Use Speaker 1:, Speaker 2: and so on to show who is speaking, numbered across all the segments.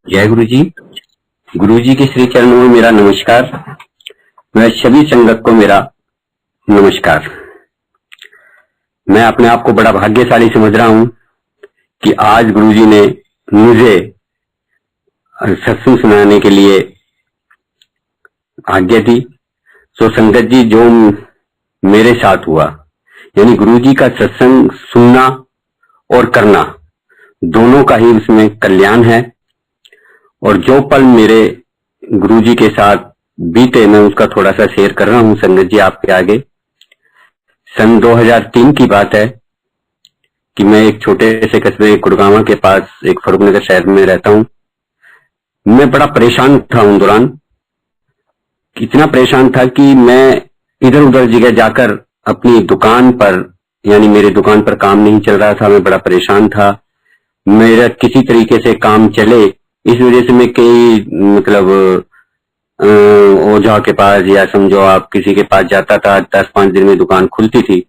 Speaker 1: जय गुरु जी। गुरु जी के श्री चरणों में मेरा नमस्कार। मैं सभी संगत को मेरा नमस्कार। मैं अपने आप को बड़ा भाग्यशाली समझ रहा हूं कि आज गुरु जी ने मुझे सत्संग सुनाने के लिए आज्ञा दी। तो संगत जी, जो मेरे साथ हुआ, यानी गुरु जी का सत्संग सुनना और करना दोनों का ही उसमें कल्याण है। और जो पल मेरे गुरुजी के साथ बीते, मैं उसका थोड़ा सा शेयर कर रहा हूं संगत जी आपके आगे। सन 2003 की बात है कि मैं एक छोटे से कस्बे गुड़गांव के पास एक फरूखनगर शहर में रहता हूं। मैं बड़ा परेशान था उन दौरान। इतना परेशान था कि मैं इधर उधर जगह जाकर अपनी दुकान पर, यानी मेरे दुकान पर काम नहीं चल रहा था। मैं बड़ा परेशान था। मेरा किसी तरीके से काम चले, इस वजह से मैं कई मतलब ओझा के पास या समझो आप किसी के पास जाता था। 10-5 दिन में दुकान खुलती थी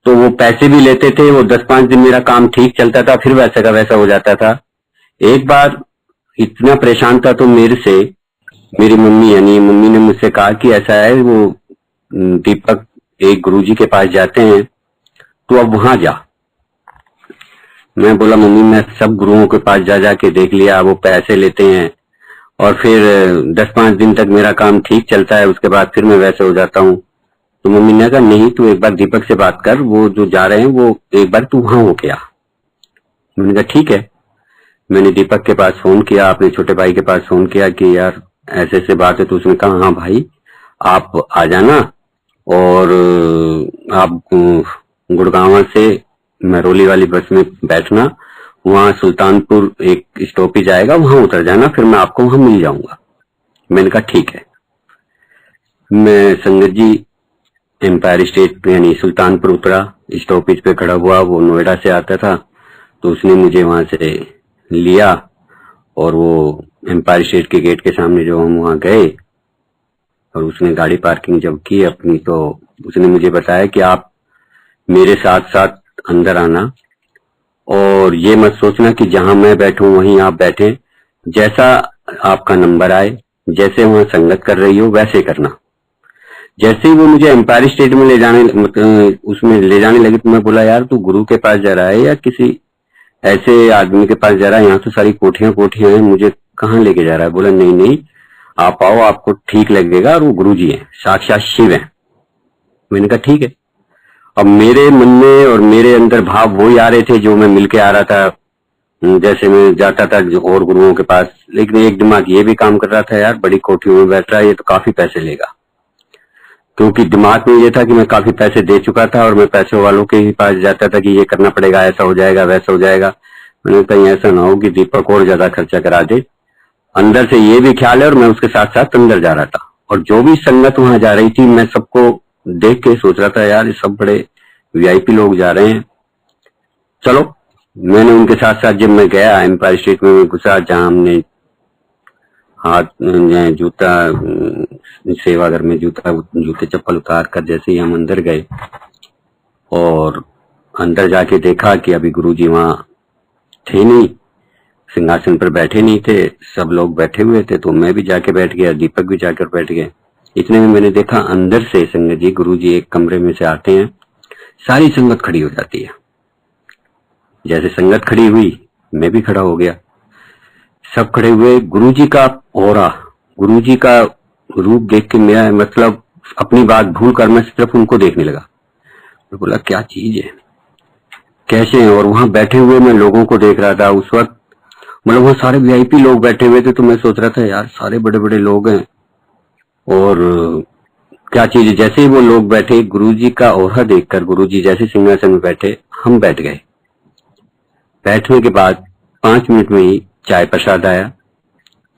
Speaker 1: तो वो पैसे भी लेते थे। वो 10-5 दिन मेरा काम ठीक चलता था, फिर वैसा का वैसा हो जाता था। एक बार इतना परेशान था तो मेरे से मेरी मम्मी, यानी मम्मी ने मुझसे कहा कि ऐसा है, वो दीपक एक गुरुजी के पास जाते हैं, तो अब वहां जा। मैं बोला मम्मी, मैं सब गुरुओं के पास जा जाके देख लिया, वो पैसे लेते हैं और फिर 10-5 दिन तक मेरा काम ठीक चलता है, उसके बाद फिर मैं वैसे हो जाता हूँ। तो मम्मी ने कहा नहीं, तू एक बार दीपक से बात कर, वो जो जा रहे हैं वो एक बार तू वहां होके आ। मैंने कहा ठीक है। मैंने दीपक के पास फोन किया, अपने छोटे भाई के पास फोन किया कि यार ऐसे ऐसे बात है। तो उसने कहा हाँ भाई, आप आ जाना और आप गुड़गांव से महरौली वाली बस में बैठना, वहां सुल्तानपुर एक स्टॉपेज आएगा, वहां उतर जाना, फिर मैं आपको वहां मिल जाऊंगा। मैंने कहा ठीक है। मैं संगत जी एम्पायर स्टेट यानी सुल्तानपुर उतरा, स्टॉपेज पे खड़ा हुआ। वो नोएडा से आता था तो उसने मुझे वहां से लिया और वो एम्पायर स्टेट के गेट के सामने जो हम वहां गए और उसने गाड़ी पार्किंग जब की अपनी, तो उसने मुझे बताया कि आप मेरे साथ साथ अंदर आना और ये मत सोचना कि जहां मैं बैठूं वहीं आप बैठे। जैसा आपका नंबर आए, जैसे वहां संगत कर रही हो वैसे करना। जैसे ही वो मुझे एम्पायर स्टेट में ले जाने उसमें ले जाने लगी तो मैं बोला यार तू गुरु के पास जा रहा है या किसी ऐसे आदमी के पास जा रहा है? यहाँ तो सारी कोठियां कोठियां हैं, मुझे कहाँ लेके जा रहा है? बोला नहीं नहीं, आप आओ, आपको ठीक लगेगा, और वो गुरु जी है, साक्षात शिव है। मैंने कहा ठीक है। अब मेरे मन में और मेरे अंदर भाव वही आ रहे थे जो मैं मिल के आ रहा था, जैसे मैं जाता था और गुरुओं के पास। लेकिन एक दिमाग ये भी काम कर रहा था, यार बड़ी कोठियों में बैठ रहा है, ये तो काफी पैसे लेगा। क्योंकि दिमाग में ये था कि मैं काफी पैसे दे चुका था और मैं पैसे वालों के ही पास जाता था कि ये करना पड़ेगा, ऐसा हो जाएगा, वैसा हो जाएगा। मैंने कहा ऐसा ना हो कि दीपक और ज्यादा खर्चा करा दे। अंदर से ये भी ख्याल है और मैं उसके साथ साथ अंदर जा रहा था। और जो भी संगत वहां जा रही थी, मैं सबको देख के सोच रहा था यार ये सब बड़े वीआईपी लोग जा रहे हैं, चलो। मैंने उनके साथ साथ जब मैं गया एम्पायर स्टेट में घुसा, जहां हमने हाथ जूता सेवागर में जूते चप्पल उतार कर जैसे ही हम अंदर गए और अंदर जाके देखा कि अभी गुरुजी वहां थे नहीं, सिंहासन पर बैठे नहीं थे, सब लोग बैठे हुए थे। तो मैं भी जाके बैठ गया, दीपक भी जाकर बैठ गए। इतने में मैंने देखा अंदर से संगत जी, गुरुजी एक कमरे में से आते हैं, सारी संगत खड़ी हो जाती है। जैसे संगत खड़ी हुई मैं भी खड़ा हो गया, सब खड़े हुए। गुरुजी का ऑरा, गुरुजी का रूप देख के मेरा मतलब अपनी बात भूल कर मैं सिर्फ उनको देखने लगा। मैं बोला क्या चीज है, कैसे हैं? और वहां बैठे हुए मैं लोगों को देख रहा था उस वक्त, मतलब वहां सारे वीआईपी लोग बैठे हुए थे। तो मैं सोच रहा था यार सारे बड़े बड़े लोग हैं और क्या चीज है। जैसे ही वो लोग बैठे, गुरुजी का ओरा देखकर गुरुजी जैसे सिंहासन में बैठे, हम बैठ गए। बैठने के बाद 5 मिनट में ही चाय प्रसाद आया।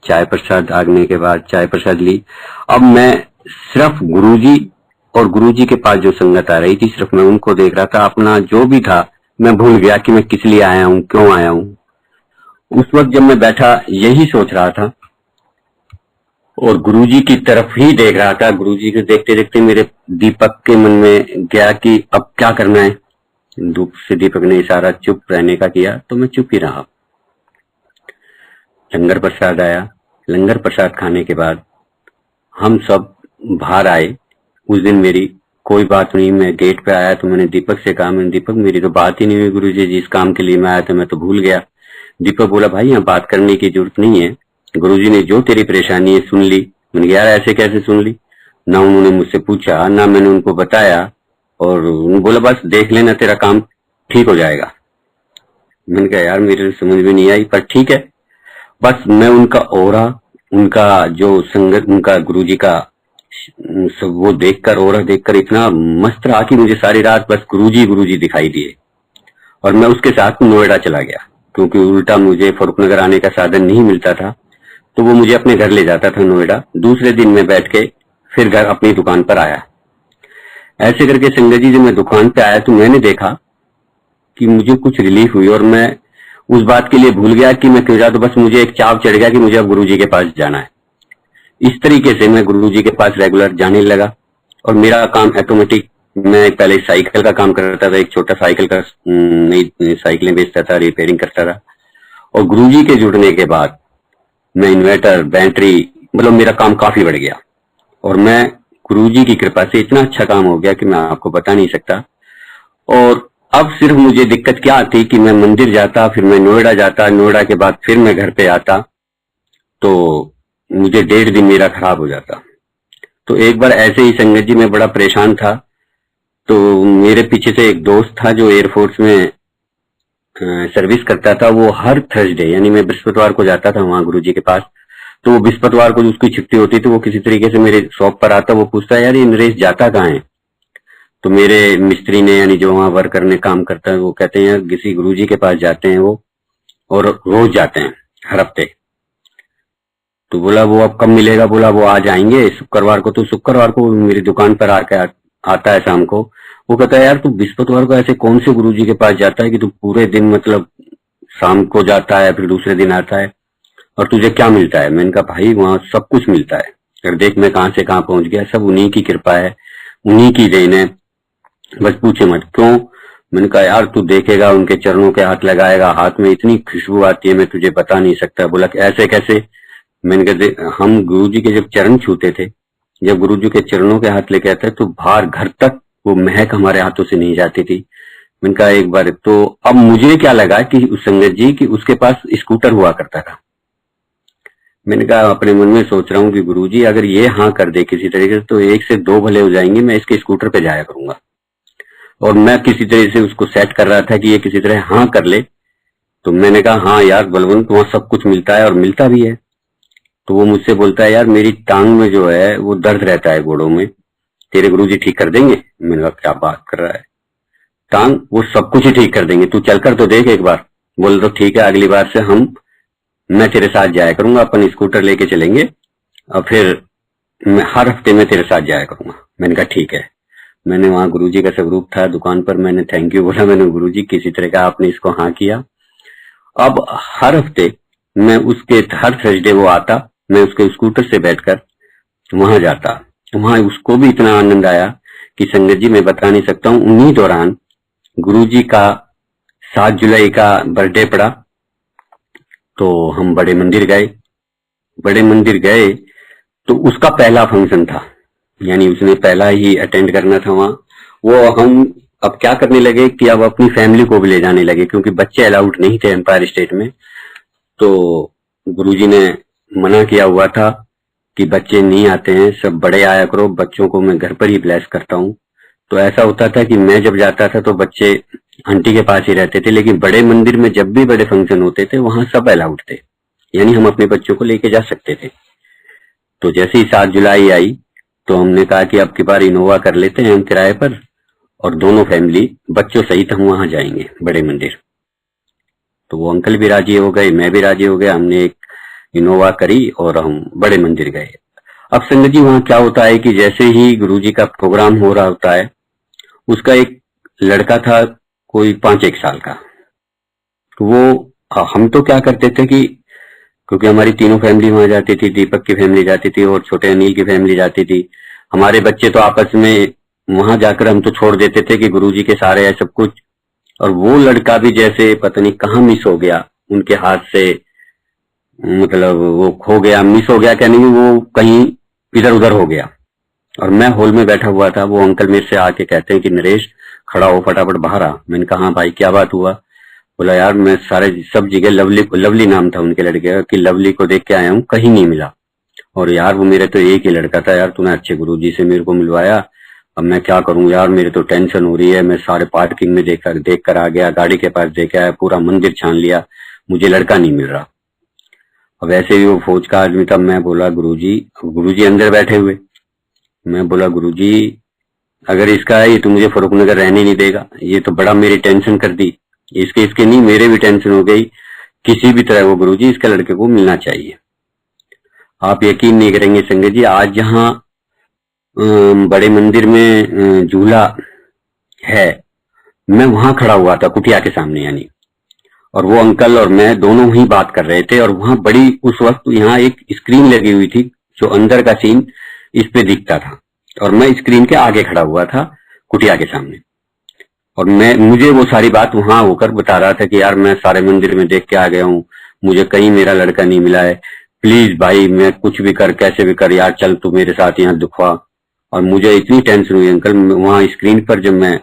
Speaker 1: चाय प्रसाद आने के बाद चाय प्रसाद ली। अब मैं सिर्फ गुरुजी और गुरुजी के पास जो संगत आ रही थी, सिर्फ मैं उनको देख रहा था। अपना जो भी था मैं भूल गया कि मैं किस लिए आया हूँ, क्यों आया हूँ। उस वक्त जब मैं बैठा यही सोच रहा था और गुरुजी की तरफ ही देख रहा था। गुरुजी को देखते देखते मेरे दीपक के मन में गया कि अब क्या करना है। धूप से दीपक ने इशारा चुप रहने का किया तो मैं चुप ही रहा। लंगर प्रसाद आया। लंगर प्रसाद खाने के बाद हम सब बाहर आए। उस दिन मेरी कोई बात नहीं, मैं गेट पे आया तो मैंने दीपक से कहा, मैंने दीपक मेरी तो बात ही नहीं हुई गुरुजी, जिस काम के लिए मैं आया था मैं तो भूल गया। दीपक बोला भाई यहाँ बात करने की जरूरत नहीं है, गुरुजी ने जो तेरी परेशानी है सुन ली। मैंने कहा यार ऐसे कैसे सुन ली, ना उन्होंने मुझसे पूछा ना मैंने उनको बताया, और उन्होंने बोला बस देख लेना तेरा काम ठीक हो जाएगा। मैंने कहा यार मेरे समझ में नहीं आई, पर ठीक है। बस मैं उनका ओरा, उनका जो संगत, उनका गुरुजी का सब वो देखकर, ओरा देखकर इतना मस्त रहा कि मुझे सारी रात बस गुरुजी गुरुजी दिखाई दिए। और मैं उसके साथ नोएडा चला गया, क्योंकि उल्टा मुझे फरुखनगर आने का साधन नहीं मिलता था, तो वो मुझे अपने घर ले जाता था नोएडा। दूसरे दिन मैं बैठ के फिर घर अपनी दुकान पर आया। ऐसे करके संगत जी जब मैं दुकान पे आया तो मैंने देखा कि मुझे कुछ रिलीफ हुई, और मैं उस बात के लिए भूल गया कि मैं क्यों जाता, तो बस मुझे एक चाव चढ़ गया कि मुझे अब गुरुजी के पास जाना है। इस तरीके से मैं गुरुजी के पास रेगुलर जाने लगा, और मेरा काम ऑटोमेटिक, मैं पहले साइकिल का काम करता था, एक छोटा साइकिल का नई साइकिलें बेचता था, रिपेयरिंग करता था। और गुरुजी के जुड़ने के बाद मैं इन्वर्टर, बैटरी, मतलब मेरा काम काफी बढ़ गया, और मैं गुरुजी की कृपा से इतना अच्छा काम हो गया कि मैं आपको बता नहीं सकता। और अब सिर्फ मुझे दिक्कत क्या आती कि मैं मंदिर जाता, फिर मैं नोएडा जाता, नोएडा के बाद फिर मैं घर पे आता, तो मुझे 1.5 दिन मेरा खराब हो जाता। तो एक बार ऐसे ही संगत जी मैं बड़ा परेशान था, तो मेरे पीछे से एक दोस्त था जो एयरफोर्स में सर्विस करता था। वो हर थर्सडे, यानी मैं बृहस्पतिवार को जाता था वहां गुरुजी के पास, तो वो बृहस्पतिवार को उसकी छुट्टी होती थी, वो किसी तरीके से मेरे शॉप पर आता, वो पूछता यार ये नरेश जाता कहाँ है। तो मेरे मिस्त्री ने, यानी जो वहां वर्कर ने काम करता है, वो कहते हैं किसी गुरुजी के पास जाते हैं वो, और रोज जाते हैं हर हफ्ते। तो बोला वो अब कब मिलेगा, बोला वो आज आएंगे शुक्रवार को। तो शुक्रवार को मेरी दुकान पर आता है शाम को। वो कहता है यार तू बृहस्पतिवार को ऐसे कौन से गुरुजी के पास जाता है कि तू पूरे दिन, मतलब शाम को जाता है फिर दूसरे दिन आता है, और तुझे क्या मिलता है। मैंने कहा भाई वहां सब कुछ मिलता है, अगर देख मैं कहां से कहां पहुंच गया, सब उन्हीं की कृपा है, उन्हीं की देन है, बस पूछे मत क्यों। मैंने कहा यार तू देखेगा, उनके चरणों के हाथ लगाएगा, हाथ में इतनी खुशबू आती है मैं तुझे बता नहीं सकता। बोला ऐसे कैसे। मैंने कहा हम गुरुजी के जब चरण छूते थे, जब गुरुजी के चरणों के हाथ लेके आते तो बाहर घर तक वो महक हमारे हाथों से नहीं जाती थी। मैंने कहा एक बार, तो अब मुझे क्या लगा कि उस संगत जी की उसके पास स्कूटर हुआ करता था। मैंने कहा अपने मन में सोच रहा हूँ कि गुरुजी अगर ये हाँ कर दे किसी तरीके से तो 1 से 2 भले हो जाएंगे, मैं इसके स्कूटर पे जाया करूंगा। और मैं किसी तरह से उसको सेट कर रहा था कि ये किसी तरह हाँ कर ले। तो मैंने कहा हाँ यार बलवंत वहां सब कुछ मिलता है, और मिलता भी है। तो वो मुझसे बोलता है यार मेरी टांग में जो है वो दर्द रहता है घोड़ों में, तेरे गुरुजी ठीक कर देंगे। मैंने कहा क्या बात कर रहा है, टांग वो सब कुछ ही ठीक कर देंगे, तू चलकर तो देख एक बार। बोल तो ठीक है, अगली बार से मैं तेरे साथ जाया करूंगा, अपन स्कूटर लेके चलेंगे, और फिर मैं हर हफ्ते में तेरे साथ जाया करूंगा। मैंने कहा ठीक है। मैंने वहां गुरुजी का स्वरूप था दुकान पर, मैंने थैंक यू बोला, मैंने गुरुजी किसी तरह का आपने इसको हाँ किया। अब हर हफ्ते मैं उसके, हर थर्सडे वो आता, मैं उसके स्कूटर से बैठकर वहां जाता। वहां उसको भी इतना आनंद आया कि संगत जी मैं बता नहीं सकता हूँ। उन्हीं दौरान गुरुजी का 7 जुलाई का बर्थडे पड़ा, तो हम बड़े मंदिर गए। बड़े मंदिर गए तो उसका पहला फंक्शन था, यानी उसने पहला ही अटेंड करना था वहां। वो हम अब क्या करने लगे कि अब अपनी फैमिली को भी ले जाने लगे, क्योंकि बच्चे अलाउड नहीं थे एम्पायर स्टेट में। तो गुरुजी ने मना किया हुआ था कि बच्चे नहीं आते हैं, सब बड़े आया करो, बच्चों को मैं घर पर ही ब्लेस करता हूँ। तो ऐसा होता था कि मैं जब जाता था तो बच्चे आंटी के पास ही रहते थे, लेकिन बड़े मंदिर में जब भी बड़े फंक्शन होते थे वहां सब अलाउड थे, यानी हम अपने बच्चों को लेके जा सकते थे। तो जैसे ही 7 जुलाई आई तो हमने कहा कि अब की बार इनोवा कर लेते हैं हम किराए पर, और दोनों फैमिली बच्चों सहित हम वहां जाएंगे बड़े मंदिर। तो वो अंकल भी राजी हो गए, मैं भी राजी हो गया, हमने एक इनोवा करी और हम बड़े मंदिर गए। अब संगत जी वहां क्या होता है कि जैसे ही गुरुजी का प्रोग्राम हो रहा होता है, उसका एक लड़का था कोई 5-1 साल का। वो हम तो क्या करते थे कि क्योंकि हमारी तीनों फैमिली वहां जाती थी, दीपक की फैमिली जाती थी और छोटे अनिल की फैमिली जाती थी, हमारे बच्चे तो आपस में वहां जाकर हम तो छोड़ देते थे कि गुरुजी के सारे है सब कुछ। और वो लड़का भी जैसे पता नहीं कहाँ मिस हो गया उनके हाथ से, मतलब वो खो गया, मिस हो गया, कहने की वो कहीं इधर उधर हो गया। और मैं हॉल में बैठा हुआ था। वो अंकल मेरे से आके कहते हैं कि नरेश खड़ा हो, फटाफट बाहर आ। मैंने कहा हाँ भाई क्या बात हुआ? बोला यार मैं सारे सब जगह लवली, लवली नाम था उनके लड़के का, कि लवली को देख के आया हूँ, कहीं नहीं मिला। और यार वो मेरे तो एक ही लड़का था यार, तूने अच्छे गुरुजी से मेरे को मिलवाया। अब मैं क्या करूं यार, मेरे तो टेंशन हो रही है। मैं सारे पार्किंग में देख कर आ गया, गाड़ी के पास देखा है, पूरा मंदिर छान लिया, मुझे लड़का नहीं मिल रहा। अब वैसे भी वो फौज का आदमी था। मैं बोला गुरुजी, गुरुजी अंदर बैठे हुए, मैं बोला गुरुजी अगर इसका है ये तो मुझे फरुखनगर रहने नहीं देगा, ये तो बड़ा मेरी टेंशन कर दी। इसके इसके नहीं, मेरे भी टेंशन हो गई। किसी भी तरह वो गुरुजी इसके लड़के को मिलना चाहिए। आप यकीन नहीं करेंगे संगत जी, आज जहाँ बड़े मंदिर में झूला है, मैं वहां खड़ा हुआ था कुटिया के सामने यानी। और वो अंकल और मैं दोनों ही बात कर रहे थे। और वहां बड़ी उस वक्त यहाँ एक स्क्रीन लगी हुई थी, जो अंदर का सीन इस पे दिखता था। और मैं स्क्रीन के आगे खड़ा हुआ था कुटिया के सामने। और मुझे वो सारी बात वहां होकर बता रहा था कि यार मैं सारे मंदिर में देख के आ गया हूँ, मुझे कहीं मेरा लड़का नहीं मिला है। प्लीज भाई मैं कुछ भी कर, कैसे भी कर यार, चल तू मेरे साथ यहाँ दिखवा। और मुझे इतनी टेंशन हुई अंकल, वहां स्क्रीन पर जब मैं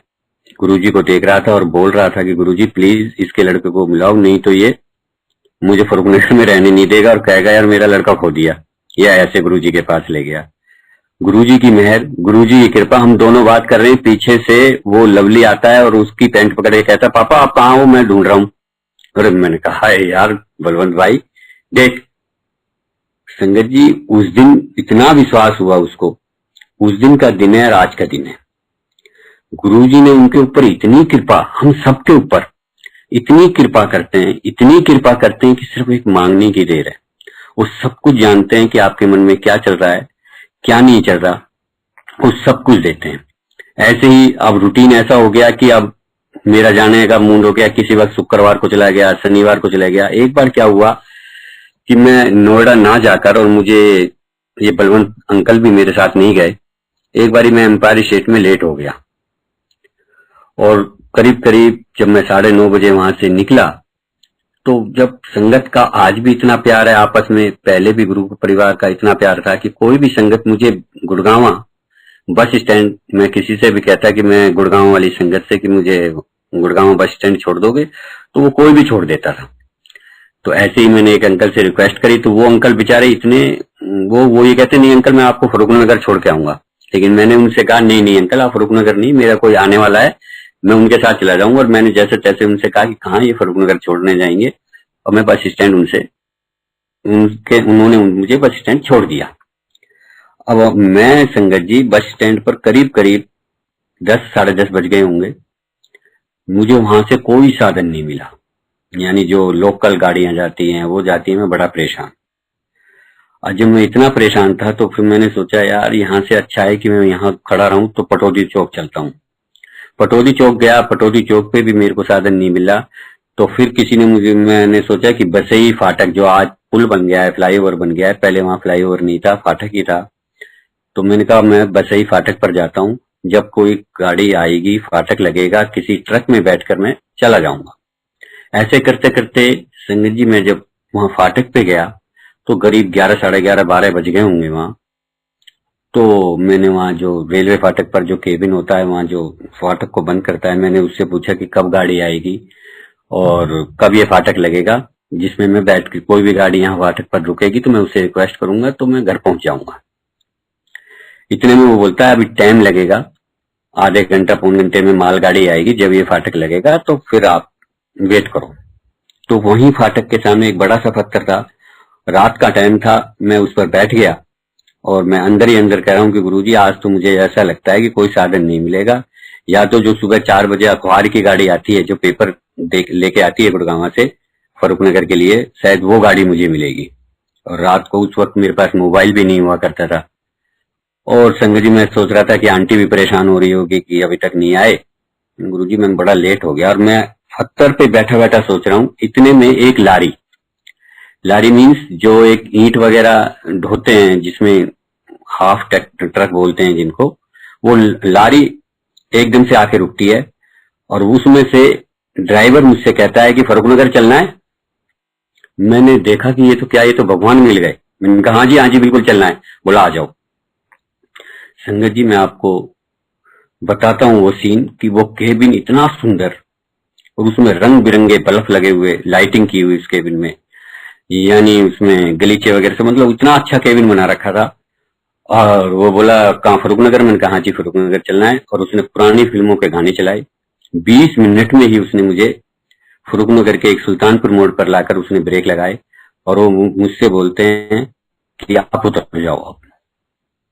Speaker 1: गुरुजी को देख रहा था और बोल रहा था कि गुरुजी प्लीज इसके लड़के को मिलाओ, नहीं तो ये मुझे फरुखनगर में रहने नहीं देगा और कहेगा यार मेरा लड़का खो दिया। ये ऐसे गुरुजी के पास ले गया। गुरुजी की मेहर, गुरुजी की कृपा, हम दोनों बात कर रहे हैं, पीछे से वो लवली आता है और उसकी पैंट पकड़ के कहता है पापा आप कहाँ हो, मैं ढूंढ रहा हूँ। और मैंने कहा यार बलवंत भाई देख। संगत जी उस दिन इतना विश्वास हुआ उसको, उस दिन का दिन है और आज का दिन है। गुरुजी ने उनके ऊपर इतनी कृपा, हम सबके ऊपर इतनी कृपा करते हैं, इतनी कृपा करते हैं कि सिर्फ एक मांगने की देर है। वो सब कुछ जानते हैं कि आपके मन में क्या चल रहा है, क्या नहीं चल रहा, वो सब कुछ देते हैं। ऐसे ही अब रूटीन ऐसा हो गया कि अब मेरा जाने का मूड हो गया, किसी वक्त शुक्रवार को चला गया, शनिवार को चला गया। एक बार क्या हुआ कि मैं नोएडा ना जाकर, और मुझे ये बलवंत अंकल भी मेरे साथ नहीं गए, एक बारी मैं एम्पायर स्टेट में लेट हो गया। और करीब करीब जब मैं 9:30 बजे वहां से निकला, तो जब संगत का आज भी इतना प्यार है आपस में, पहले भी गुरु परिवार का इतना प्यार था कि कोई भी संगत मुझे गुड़गांव बस स्टैंड, मैं किसी से भी कहता कि मैं गुड़गांव वाली संगत से कि मुझे गुड़गांव बस स्टैंड छोड़ दोगे, तो वो कोई भी छोड़ देता था। तो ऐसे ही मैंने एक अंकल से रिक्वेस्ट करी, तो वो अंकल बेचारे इतने, वो ये कहते नहीं अंकल मैं आपको फरुखनगर छोड़ के आऊंगा। लेकिन मैंने उनसे कहा नहीं नहीं अंकल आप फरुखनगर नहीं, मेरा कोई आने वाला है, मैं उनके साथ चला जाऊंगा। और मैंने जैसे तैसे उनसे कहा कि कहाँ ये फरुखनगर छोड़ने जाएंगे, और मैं बस स्टैंड उन्होंने मुझे बस स्टैंड छोड़ दिया। अब मैं संगत जी बस स्टैंड पर करीब करीब 10 साढ़े 10 बज गए होंगे, मुझे वहां से कोई साधन नहीं मिला। यानी जो लोकल गाड़ियां जाती हैं वो जाती हैं, मैं बड़ा परेशान। और जब मैं इतना परेशान था तो फिर मैंने सोचा यार यहाँ से अच्छा है कि मैं यहाँ खड़ा रहूं, तो पटौदी चौक चलता हूँ। पटौदी चौक गया, पटौदी चौक पे भी मेरे को साधन नहीं मिला। तो फिर मैंने सोचा कि बसई फाटक, जो आज पुल बन गया है, फ्लाईओवर बन गया है, पहले वहां फ्लाईओवर नहीं था, फाटक ही था। तो मैंने कहा मैं बसई फाटक पर जाता हूँ, जब कोई गाड़ी आएगी फाटक लगेगा, किसी ट्रक में बैठकर मैं चला जाऊंगा। ऐसे करते करते संगत जी मैं जब वहां फाटक पे गया तो करीब 11 साढ़े 11 12 बज गए होंगे वहां। तो मैंने वहां जो रेलवे फाटक पर जो केबिन होता है, वहां जो फाटक को बंद करता है, मैंने उससे पूछा कि कब गाड़ी आएगी और कब ये फाटक लगेगा जिसमें मैं बैठ के, कोई भी गाड़ी यहाँ फाटक पर रुकेगी तो मैं उससे रिक्वेस्ट करूंगा तो मैं घर पहुंच जाऊंगा। इतने में वो बोलता है अभी टाइम लगेगा, आधे घंटा पौन घंटे में मालगाड़ी आएगी, जब ये फाटक लगेगा तो फिर आप वेट करो। तो वहीं फाटक के सामने एक बड़ा सा पत्थर था, रात का टाइम था, मैं उस पर बैठ गया और मैं अंदर ही अंदर कह रहा हूँ कि गुरुजी आज तो मुझे ऐसा लगता है कि कोई साधन नहीं मिलेगा, या तो जो सुबह 4 बजे अखबार की गाड़ी आती है जो पेपर लेके आती है गुड़गांव से फरुखनगर के लिए, शायद वो गाड़ी मुझे मिलेगी। और रात को उस वक्त मेरे पास मोबाइल भी नहीं हुआ करता था। और संगत जी मैं सोच रहा था कि आंटी भी परेशान हो रही होगी कि अभी तक नहीं आए। गुरुजी मैं बड़ा लेट हो गया और मैं पत्थर पे बैठा बैठा सोच रहा हूँ। इतने में एक लारी मीन्स जो एक ईंट वगैरह ढोते हैं, जिसमें हाफ ट्रक बोलते हैं जिनको, वो लारी एकदम से आके रुकती है और उसमें से ड्राइवर मुझसे कहता है कि फरुखनगर चलना है। मैंने देखा कि ये तो क्या, ये तो भगवान मिल गए। मैंने कहा हाँ जी बिल्कुल चलना है। बोला आ जाओ। संगत जी मैं आपको बताता हूँ वो सीन कि वो केबिन इतना सुंदर, और उसमें रंग बिरंगे बल्ब लगे हुए, लाइटिंग की हुई उस केबिन में, यानी उसमें गलीचे वगैरह से, मतलब इतना अच्छा केबिन बना रखा था। और वो बोला कहाँ, फरुखनगर? मैंने कहा हाँ जी फरुखनगर चलना है। और उसने पुरानी फिल्मों के गाने चलाए। 20 मिनट में ही उसने मुझे फरुखनगर के एक सुल्तानपुर मोड़ पर लाकर उसने ब्रेक लगाए, और वो मुझसे बोलते हैं कि आप उतर जाओ अब।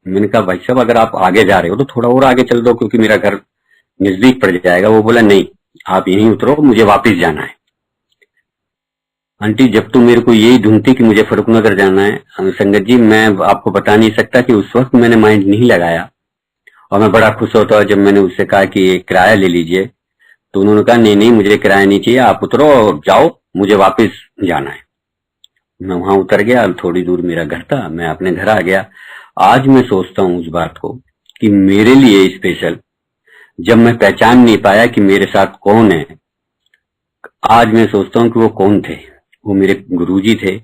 Speaker 1: मैंने कहा भाई साहब अगर आप आगे जा रहे हो तो थोड़ा और आगे चल दो, क्योंकि मेरा घर नजदीक पड़ जाएगा। वो बोला नहीं, आप यहीं उतरो, मुझे वापस जाना है। आंटी जब तो मेरे को यही धुन थी कि मुझे फरुखनगर जाना है, संगत जी मैं आपको बता नहीं सकता कि उस वक्त मैंने माइंड नहीं लगाया। और मैं बड़ा खुश होता जब मैंने उससे कहा कि किराया ले लीजिए, तो उन्होंने कहा नहीं नहीं मुझे किराया नहीं चाहिए, आप उतरो और जाओ, मुझे वापस जाना है। मैं वहां उतर गया, थोड़ी दूर मेरा घर था, मैं अपने घर आ गया। आज मैं सोचता हूँ उस बात को कि मेरे लिए स्पेशल, जब मैं पहचान नहीं पाया कि मेरे साथ कौन है, आज मैं सोचता हूँ कि वो कौन थे। वो मेरे गुरुजी थे,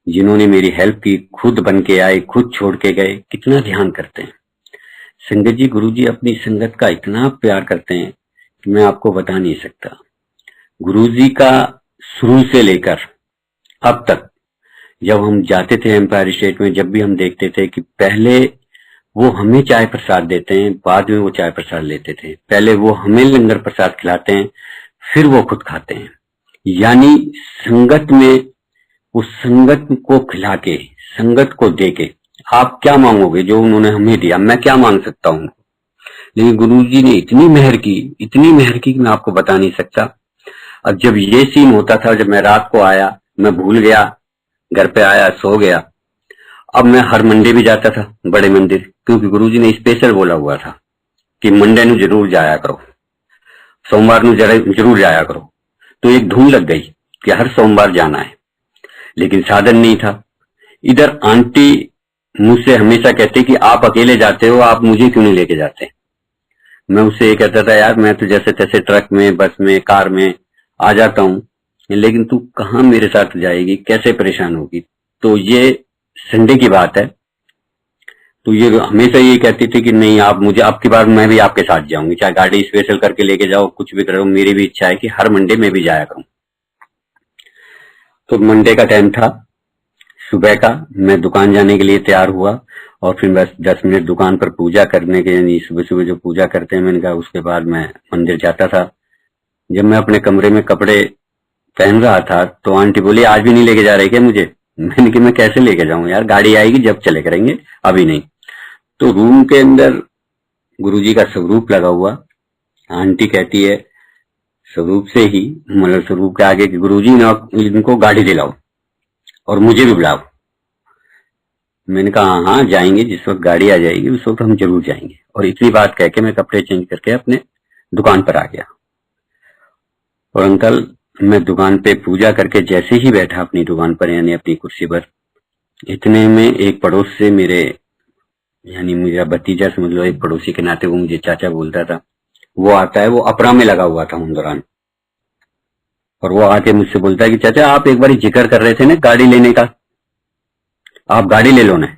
Speaker 1: जिन्होंने मेरी हेल्प की, खुद बन के आए, खुद छोड़ के गए। कितना ध्यान करते हैं संगत जी, गुरुजी अपनी संगत का इतना प्यार करते हैं कि मैं आपको बता नहीं सकता। गुरुजी का शुरू से लेकर अब तक, जब हम जाते थे एम्पायर स्टेट में, जब भी हम देखते थे कि पहले वो हमें चाय प्रसाद देते हैं, बाद में वो चाय प्रसाद लेते थे। पहले वो हमें लंगर प्रसाद खिलाते हैं, फिर वो खुद खाते हैं। यानी संगत में, उस संगत को खिला के, संगत को दे के आप क्या मांगोगे? जो उन्होंने हमें दिया, मैं क्या मांग सकता हूँ? लेकिन गुरुजी ने इतनी मेहर की, इतनी मेहर की कि मैं आपको बता नहीं सकता। अब जब ये सीन होता था, जब मैं रात को आया, मैं भूल गया, घर पे आया, सो गया। अब मैं हर मंडे भी जाता था बड़े मंदिर, क्योंकि गुरुजी ने स्पेशल बोला हुआ था कि मंडे नु जरूर जाया करो, सोमवार नु जरूर जाया करो। तो एक धुन लग गई कि हर सोमवार जाना है, लेकिन साधन नहीं था। इधर आंटी मुझसे हमेशा कहती कि आप अकेले जाते हो, आप मुझे क्यों नहीं लेके जाते? मैं उससे ये कहता था यार मैं तो जैसे तैसे ट्रक में, बस में, कार में आ जाता हूँ, लेकिन तू कहाँ मेरे साथ जाएगी, कैसे परेशान होगी? तो ये संडे की बात है, तो ये हमेशा ये कहती थी कि नहीं आप मुझे, आपकी बार मैं भी आपके साथ जाऊंगी, चाहे गाड़ी स्पेशल करके लेके जाओ, कुछ भी करो, मेरी भी इच्छा है कि हर मंडे में भी जाया करूं। तो मंडे का टाइम था, सुबह का, मैं दुकान जाने के लिए तैयार हुआ, और फिर बस 10 मिनट दुकान पर पूजा करने के, यानी सुबह सुबह जो पूजा करते हैं, मैंने कहा उसके बाद मैं मंदिर जाता था। जब मैं अपने कमरे में कपड़े पहन रहा था, तो आंटी बोली आज भी नहीं लेके जा रहे क्या मुझे? मैंने कहा मैं कैसे लेके जाऊं यार, गाड़ी आएगी जब चले करेंगे, अभी नहीं। तो रूम के अंदर गुरुजी का स्वरूप लगा हुआ। आंटी कहती है स्वरूप से ही, मतलब स्वरूप के आगे कि गुरुजी ने इनको गाड़ी दिलाओ और मुझे भी बुलाओ। मैंने कहा हाँ जाएंगे, जिस वक्त गाड़ी आ जाएगी उस वक्त हम जरूर जाएंगे। और इतनी बात कह के मैं कपड़े चेंज करके अपने दुकान पर आ गया। और अंकल, मैं दुकान पे पूजा करके जैसे ही बैठा अपनी दुकान पर, यानी अपनी कुर्सी पर, इतने में एक पड़ोस से मेरे, यानी मेरा भतीजा समझ लो, एक पड़ोसी के नाते वो मुझे चाचा बोलता था, वो आता है। वो अपरा में लगा हुआ था उन दौरान, और वो आके मुझसे बोलता है कि चाचा आप एक बार जिक्र कर रहे थे ना गाड़ी लेने का, आप गाड़ी ले लो ना।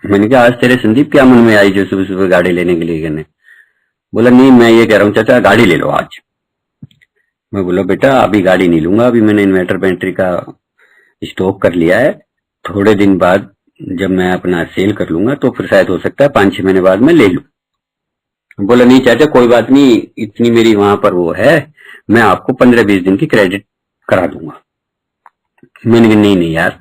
Speaker 1: मैंने कहा आज तेरे संदीप क्या मन में आई जो सुबह सुबह गाड़ी लेने के लिए करने? बोला नहीं मैं ये कह रहा हूँ चाचा गाड़ी ले लो आज। मैं बोला बेटा अभी गाड़ी नहीं लूंगा, अभी मैंने इन्वर्टर बैटरी का स्टॉक कर लिया है, थोड़े दिन बाद जब मैं अपना सेल कर लूंगा तो फिर शायद हो सकता है 5-6 महीने बाद मैं ले लूं। बोला नहीं चाचा कोई बात नहीं, इतनी मेरी वहां पर वो है, मैं आपको 15-20 दिन की क्रेडिट करा दूंगा। मैंने कहा नहीं नहीं यार।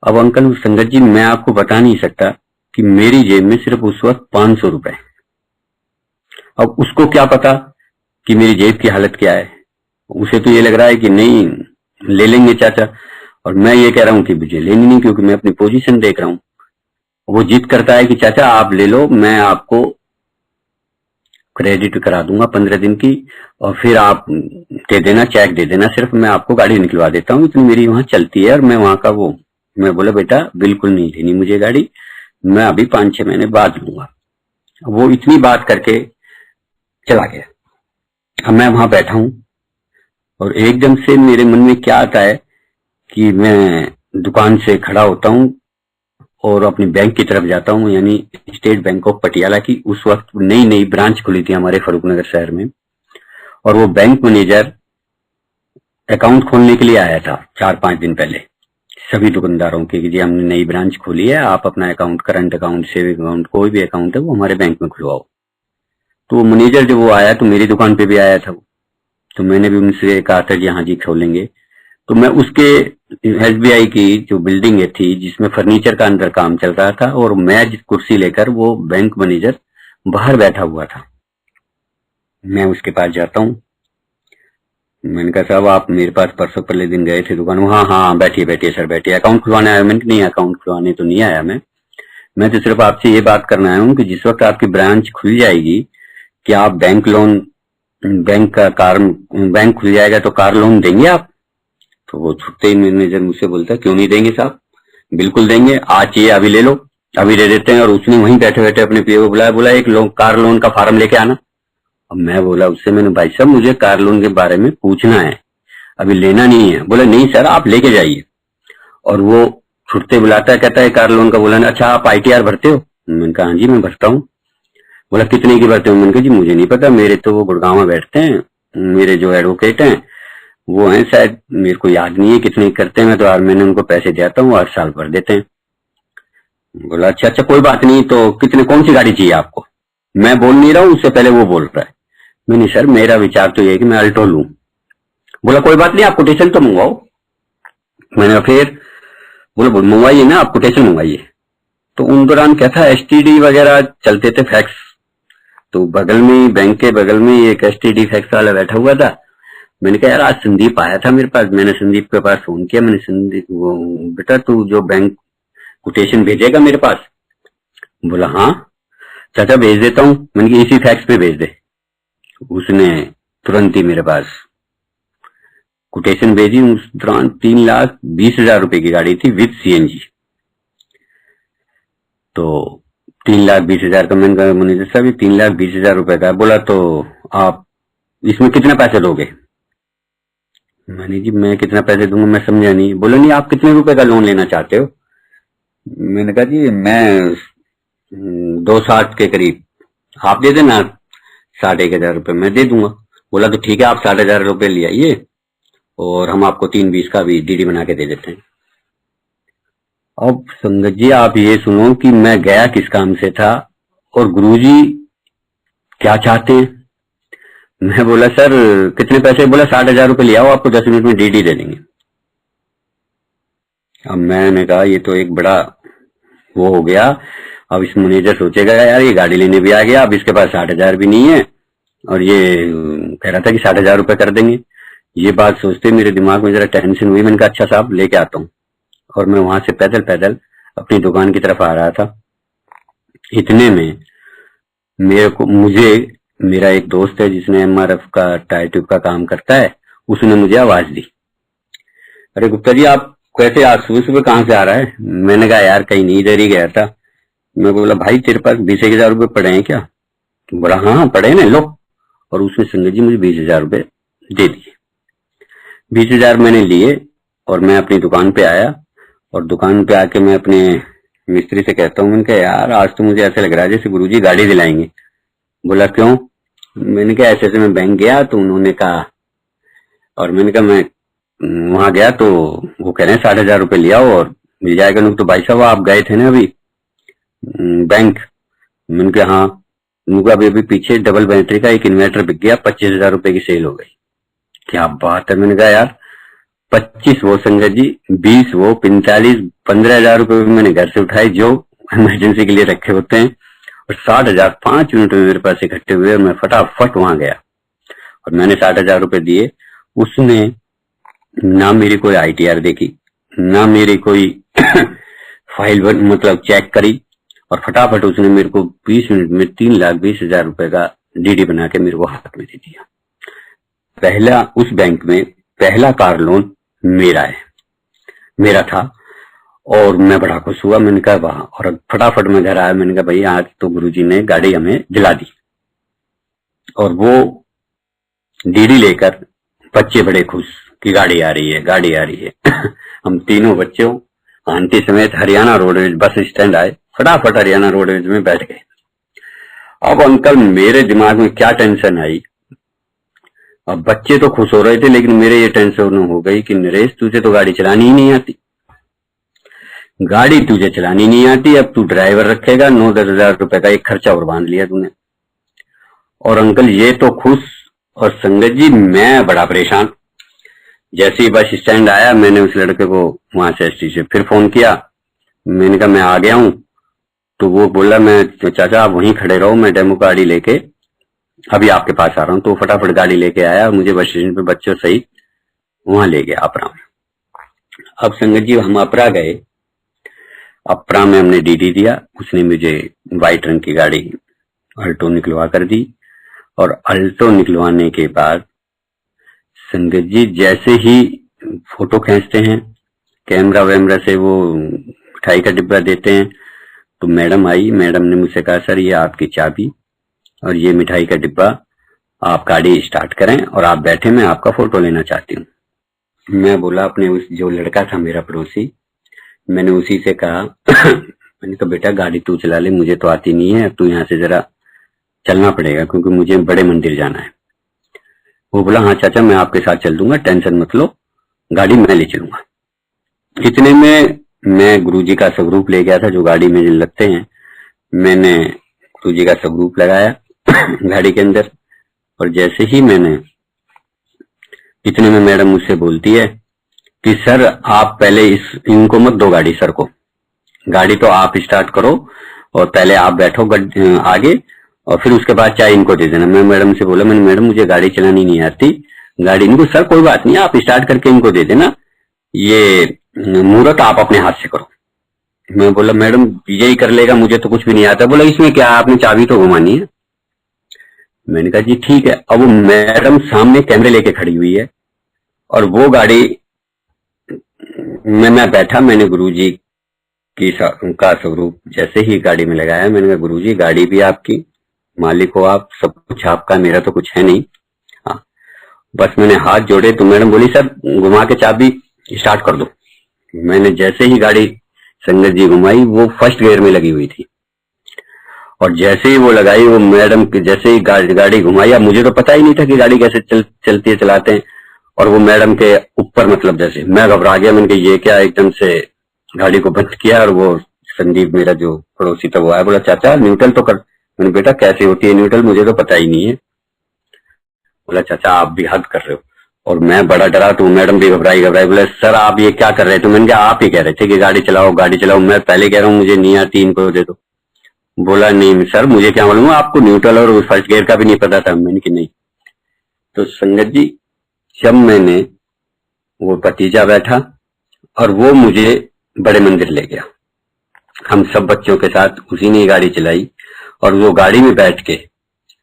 Speaker 1: अब अंकल संगत जी मैं आपको बता नहीं सकता कि मेरी जेब में सिर्फ उस वक्त 500 रुपए। अब उसको क्या पता कि मेरी जेब की हालत क्या है? उसे तो ये लग रहा है कि नहीं ले लेंगे चाचा, और मैं ये कह रहा हूं कि मुझे लेनी नहीं, क्योंकि मैं अपनी पोजीशन देख रहा हूं। वो जिद करता है कि चाचा आप ले लो, मैं आपको क्रेडिट करा दूंगा 15 दिन की, और फिर आप दे देना, चेक दे देना, सिर्फ मैं आपको गाड़ी निकलवा देता हूँ, इतनी मेरी वहां चलती है और मैं वहां का वो। मैं बोला बेटा बिल्कुल नहीं लेनी मुझे गाड़ी, मैं अभी 5-6 महीने बाद लूंगा। वो इतनी बात करके चला गया। अब मैं वहां बैठा हूं, और एकदम से मेरे मन में क्या आता है कि मैं दुकान से खड़ा होता हूँ और अपनी बैंक की तरफ जाता हूँ, यानी स्टेट बैंक ऑफ पटियाला की उस वक्त नई नई ब्रांच खुली थी हमारे फरूखनगर शहर में। और वो बैंक मैनेजर अकाउंट खोलने के लिए आया था 4-5 दिन पहले सभी दुकानदारों के, कि जी हमने नई ब्रांच खोली है, आप अपना account, current account, saving account, कोई भी अकाउंट है वो हमारे बैंक में खुलवाओ। तो वो मैनेजर जब वो आया तो मेरी दुकान पे भी आया था वो, तो मैंने भी उनसे कहा था कि हाँ जी खोलेंगे। तो मैं उसके एसबीआई की जो बिल्डिंग थी जिसमें फर्नीचर का अंदर काम चल रहा था, और मैं जिस कुर्सी लेकर वो बैंक मैनेजर बाहर बैठा हुआ था, मैं उसके पास जाता हूँ। मैंने कहा साहब आप मेरे पास परसों पहले दिन गए थे दुकान में। हाँ हाँ बैठिए बैठिए सर बैठिए, अकाउंट खुलवाने आया? मैंने नहीं अकाउंट खुलवाने तो नहीं आया मैं तो सिर्फ आपसे ये बात करना आया हूँ कि जिस वक्त आपकी ब्रांच खुल जाएगी, क्या आप बैंक लोन, बैंक खुल जाएगा तो कार लोन देंगे आप? तो वो छुट्टे ही मैनेजर मुझसे बोलता क्यों नहीं देंगे साहब, बिल्कुल देंगे, आज चाहिए अभी ले लो, अभी दे देते हैं। और उसने वहीं बैठे बैठे अपने पीए को बुलाया, बोला एक कार लोन का फार्म लेके आना। अब मैं बोला उससे, मैंने भाई साहब मुझे कार लोन के बारे में पूछना है, अभी लेना नहीं है। बोला नहीं सर आप लेके जाइए। और वो छुट्टे बुलाता है, कहता है कार लोन का। बोला अच्छा आप आईटीआर भरते हो? मैंने कहा हाँ जी मैं भरता हूँ। बोला कितने की भरते हो? मैंने कहा जी मुझे नहीं पता, मेरे तो वो गुड़गांव में बैठते हैं, मेरे जो एडवोकेट हैं वो हैं, शायद मेरे को याद नहीं है कितने करते हैं, मैं तो मैंने उनको पैसे देता हूँ, 8 साल भर देते हैं। बोला अच्छा अच्छा कोई बात नहीं, तो कितने, कौन सी गाड़ी चाहिए आपको? मैं बोल नहीं रहा हूँ, उससे पहले वो बोल रहा है। नहीं सर मेरा विचार तो ये है कि मैं अल्टो लूं। बोला कोई बात नहीं आप कोटेशन तो मंगवाओ। मैंने फिर बोला मंगवाइए ना, आप कोटेशन मंगवाइए। तो उन दौरान क्या था, एसटीडी वगैरह चलते थे, फैक्स। तो बगल में, बैंक के बगल में एक एसटीडी फैक्स वाला बैठा हुआ था। मैंने कहा यार आज संदीप आया था मेरे पास, मैंने संदीप के पास फोन किया, मैंने संदीप बेटा तू जो बैंक कोटेशन भेजेगा मेरे पास? बोला हाँ चाचा भेज देता हूँ। मैंने कहा इसी फैक्स पे भेज दे। उसने तुरंत ही मेरे पास कोटेशन भेजी। उस दौरान 3,20,000 रुपए की गाड़ी थी विद सीएनजी। तो 3,20,000 का, मैंने कहा मैनेजर साहब ये 3,20,000 रुपए का है। बोला तो आप इसमें कितने पैसे दोगे? मैंने जी मैं कितना पैसे दूंगा मैं समझा नहीं। बोला नहीं आप कितने रुपए का लोन लेना चाहते हो? मैंने कहा जी मैं 260 के करीब, आप दे देना 1,05,000 रुपए मैं दे दूंगा। बोला तो ठीक है आप 60,000 रुपए ले आइए और हम आपको 320 का भी डीडी बना के दे देते हैं। अब संगत जी आप ये सुनो कि मैं गया किस काम से था और गुरुजी क्या चाहते हैं। मैं बोला सर कितने पैसे? बोला 60,000 रुपए ले आओ, आपको 10 मिनट में डीडी दे देंगे। अब मैंने कहा ये तो एक बड़ा वो हो गया। अब इस मैनेजर सोचेगा यार ये गाड़ी लेने भी आ गया, अब इसके पास 60,000 भी नहीं है और ये कह रहा था कि 60,000 रुपए कर देंगे। ये बात सोचते मेरे दिमाग में जरा टेंशन हुई। मैंने कहा अच्छा साहब लेके आता हूँ। और मैं वहां से पैदल पैदल अपनी दुकान की तरफ आ रहा था। इतने में मुझे मेरा एक दोस्त है जिसने एमआरएफ का टायर ट्यूब का काम करता है, उसने मुझे आवाज दी, अरे गुप्ता जी आप कैसे आज सुबह सुबह कहाँ से आ रहा है? मैंने कहा यार कहीं नहीं, इधर ही गया था। मैं बोला भाई तेरे पास 20,000 रुपए पड़े हैं क्या? बोला हाँ पड़े ना लो। और उसने संगत जी मुझे 20,000 रुपए दे दिए। 20,000 मैंने लिए और मैं अपनी दुकान पे आया। और दुकान पे आके मैं अपने मिस्त्री से कहता हूँ, मैंने कहा यार आज तो मुझे ऐसा लग रहा है जैसे गुरुजी गाड़ी दिलाएंगे। बोला क्यों? मैंने कहा ऐसे ऐसे मैं बैंक गया तो उन्होंने कहा, और मैंने कहा मैं वहां गया तो वो कह रहे हैं 60,000 रुपए ले आओ और मिल जाएगा। लोग तो भाई साहब आप गए थे ना अभी बैंक? मैंने कहा हाँ। उनका अभी पीछे डबल बैटरी का एक इन्वर्टर बिक गया, 25,000 रुपए की सेल हो गई। क्या बात है। मैंने कहा यार 25 वो संगत जी, 20 वो, 45, 15,000 रुपए मैंने घर से उठाए जो इमरजेंसी के लिए रखे होते हैं, और 60,000 5 मिनट में मेरे पास इकट्ठे हुए और मैं फटाफट वहां गया और मैंने 60,000 रुपए दिए। उसने ना मेरी कोई आईटीआर देखी, ना मेरी कोई फाइल मतलब चेक करी, और फटाफट उसने मेरे को 20 मिनट में 3,20,000 रुपए का डीडी बना के मेरे को हाथ में दे दिया। पहला उस बैंक में पहला कार लोन मेरा था और मैं बड़ा खुश हुआ। मैंने कहा वाह। और फटाफट मैं घर आया, मैंने कहा भाई आज तो गुरुजी ने गाड़ी हमें दिला दी। और वो डीडी लेकर बच्चे बड़े खुश कि गाड़ी आ रही है गाड़ी आ रही है। हम तीनों बच्चों आंटी समेत हरियाणा रोडवेज बस स्टैंड आए, फटाफट हरियाणा रोडवेज में बैठ गए। अब अंकल मेरे दिमाग में क्या टेंशन आई, अब बच्चे तो खुश हो रहे थे लेकिन मेरे ये टेंशन हो गई कि नरेश तुझे तो गाड़ी चलानी ही नहीं आती, गाड़ी तुझे चलानी नहीं आती, अब तू ड्राइवर रखेगा, 9-10 हजार रुपए का एक खर्चा और बांध लिया तूने। और अंकल ये तो खुश, और संगत जी मैं बड़ा परेशान। जैसे ही बस स्टैंड आया मैंने उस लड़के को वहां से एसटी से फिर फोन किया, मैंने कहा मैं आ गया हूं। तो वो बोला मैं चाचा आप वहीं खड़े रहो, मैं डेमो गाड़ी लेके अभी आपके पास आ रहा हूं। तो फटाफट गाड़ी लेके आया, मुझे बस स्टेशन पे बच्चों सहित वहां ले गया अपरा में। अब संगत जी हम अपरा गए, अपरा में हमने डीडी दिया, उसने मुझे व्हाइट रंग की गाड़ी अल्टो निकलवा कर दी। और अल्टो निकलवाने के बाद संगत जी जैसे ही फोटो खींचते हैं कैमरा वैमरा से, वो मिठाई का डिब्बा देते हैं, तो मैडम आई, मैडम ने मुझसे कहा सर ये आपकी चाबी और ये मिठाई का डिब्बा, आप गाड़ी स्टार्ट करें और आप बैठे, मैं आपका फोटो लेना चाहती हूँ। मैं बोला अपने उस जो लड़का था मेरा पड़ोसी, मैंने उसी से कहा मैंने कहा बेटा गाड़ी तू चला ले, मुझे तो आती नहीं है, तू यहाँ से जरा चलना पड़ेगा क्योंकि मुझे बड़े मंदिर जाना है। वो बोला हाँ चाचा मैं आपके साथ चल दूंगा, टेंशन मत लो, गाड़ी मैं ले चलूंगा। इतने में मैं गुरुजी का स्वरूप ले गया था जो गाड़ी में लगते हैं, मैंने गुरुजी का स्वरूप लगाया गाड़ी के अंदर। और जैसे ही मैंने, इतने में मैडम मुझसे बोलती है कि सर आप पहले इनको मत दो गाड़ी, सर को गाड़ी तो आप स्टार्ट करो और पहले आप बैठो आगे और फिर उसके बाद चाय इनको दे देना। मैं मैडम से बोला, मैंने मैडम मुझे गाड़ी चलानी नहीं आती, गाड़ी इनको, सर कोई बात नहीं आप स्टार्ट करके इनको दे देना, ये मुहूर्त आप अपने हाथ से करो। मैं बोला मैडम यही कर लेगा, मुझे तो कुछ भी नहीं आता। बोला इसमें क्या, आपने चाबी तो घुमानी है। मैंने कहा जी ठीक है। अब वो मैडम सामने कैमरे लेके खड़ी हुई है और वो गाड़ी में मैं बैठा, मैंने गुरुजी का स्वरूप जैसे ही गाड़ी में लगाया, मैंने कहा गुरुजी गाड़ी भी आपकी, मालिक हो आप, सब कुछ आपका, मेरा तो कुछ है नहीं। हाँ बस मैंने हाथ जोड़े तो मैडम बोली सर घुमा के चाबी स्टार्ट कर दो। मैंने जैसे ही गाड़ी संगत जी घुमाई, वो फर्स्ट गियर में लगी हुई थी और जैसे ही वो लगाई, वो मैडम जैसे ही गाड़ी घुमाई, अब मुझे तो पता ही नहीं था कि गाड़ी कैसे चलती है, चलाते हैं। और वो मैडम के ऊपर, मतलब जैसे मैं घबरा गया, मैंने कहा ये क्या, एकदम से गाड़ी को बंद किया। और वो संदीप मेरा जो पड़ोसी था वो आया, बोला चाचा न्यूट्रल तो कर। मैंने बेटा कैसे होती है न्यूट्रल, मुझे तो पता ही नहीं है। बोला चाचा आप भी हद कर रहे हो। और मैं बड़ा डरा, तो मैडम भी घबराई। बोले सर आप ये क्या कर रहे थे। मैंने कहा आप ही कह रहे थे कि गाड़ी चलाओ गाड़ी चलाओ, मैं पहले कह रहा हूँ मुझे नहीं आती, इनको दे दो। बोला नहीं सर मुझे क्या मालूम, आपको न्यूट्रल और फर्स्ट गियर का भी नहीं पता था। मैंने कि नहीं। तो संगत जी जब मैंने, वो भतीजा बैठा और वो मुझे बड़े मंदिर ले गया, हम सब बच्चों के साथ उसी ने गाड़ी चलाई और वो गाड़ी में बैठ के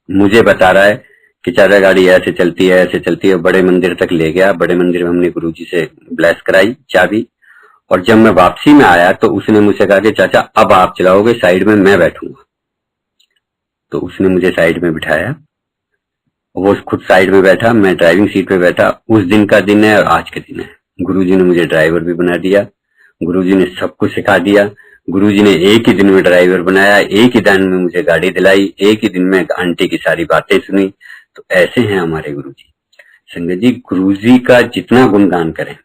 Speaker 1: मुझे बता रहा है कि चाचा गाड़ी ऐसे चलती है ऐसे चलती है। बड़े मंदिर तक ले गया, बड़े मंदिर में हमने गुरुजी से ब्लेस कराई चाबी। और जब मैं वापसी में आया तो उसने मुझसे कहा कि चाचा अब आप चलाओगे, साइड में मैं बैठूंगा। तो उसने मुझे साइड में बिठाया, वो खुद साइड में बैठा, मैं ड्राइविंग सीट पे बैठा। उस दिन का दिन है और आज का दिन है। गुरुजी ने मुझे ड्राइवर भी बना दिया, गुरुजी ने सब कुछ सिखा दिया। गुरुजी ने एक ही दिन में ड्राइवर बनाया, एक ही दिन में मुझे गाड़ी दिलाई, एक ही दिन में आंटी की सारी बातें सुनी। तो ऐसे हैं हमारे गुरुजी। संगत जी गुरुजी का जितना गुणगान करें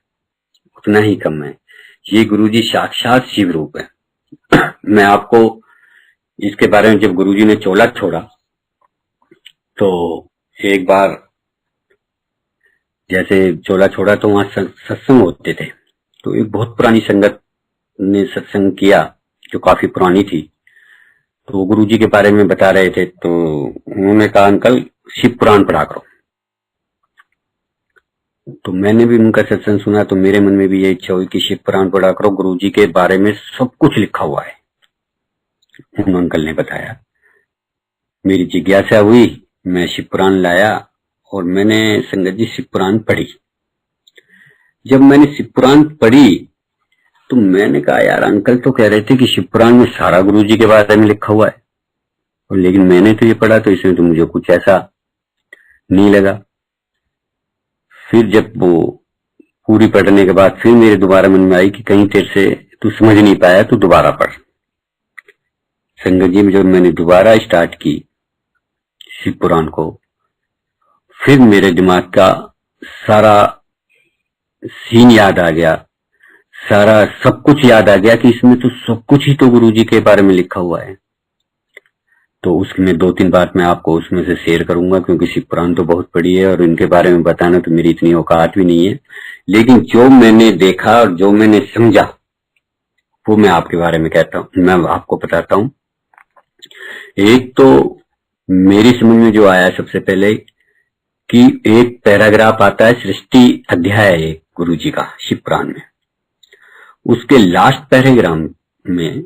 Speaker 1: उतना ही कम है। ये गुरुजी साक्षात शिव रूप है। मैं आपको इसके बारे में, जब गुरुजी ने चोला छोड़ा तो एक बार जैसे चोला छोड़ा तो वहां सत्संग होते थे, तो एक बहुत पुरानी संगत ने सत्संग किया जो काफी पुरानी थी। तो वो गुरुजी के बारे में बता रहे थे, तो उन्होंने कहा अंकल शिव पुराण पढ़ा करो। तो मैंने भी उनका सत्संग सुना, तो मेरे मन में भी ये इच्छा हुई कि शिव पुराण पढ़ा करो, गुरुजी के बारे में सब कुछ लिखा हुआ है। उन अंकल ने बताया, मेरी जिज्ञासा हुई, मैं शिव पुराण लाया और मैंने संगत जी शिव पुराण पढ़ी। जब मैंने शिव पुराण पढ़ी तो मैंने कहा यार अंकल तो कह रहे थे कि शिव पुराण में सारा गुरुजी के बारे में लिखा हुआ है, और लेकिन मैंने तो ये पढ़ा तो इसमें तो मुझे कुछ ऐसा नहीं लगा। फिर जब वो पूरी पढ़ने के बाद फिर मेरे दोबारा मन में आई कि कहीं तेरे से तू समझ नहीं पाया, तू दोबारा पढ़। संगत जी, जब मैंने दोबारा स्टार्ट की शिव पुराण को, फिर मेरे दिमाग का सारा सीन याद आ गया, सारा सब कुछ याद आ गया कि इसमें तो सब कुछ ही तो गुरुजी के बारे में लिखा हुआ है। तो उसमें 2-3 बात मैं आपको उसमें से शेयर करूंगा, क्योंकि शिव पुराण तो बहुत बड़ी है और इनके बारे में बताना तो मेरी इतनी औकात भी नहीं है। लेकिन जो मैंने देखा और जो मैंने समझा वो मैं आपके बारे में कहता हूं, मैं आपको बताता हूं। एक तो मेरी समझ में जो आया सबसे पहले कि एक पैराग्राफ आता है सृष्टि अध्याय है गुरुजी का शिव पुराण में। उसके लास्ट पैराग्राफ में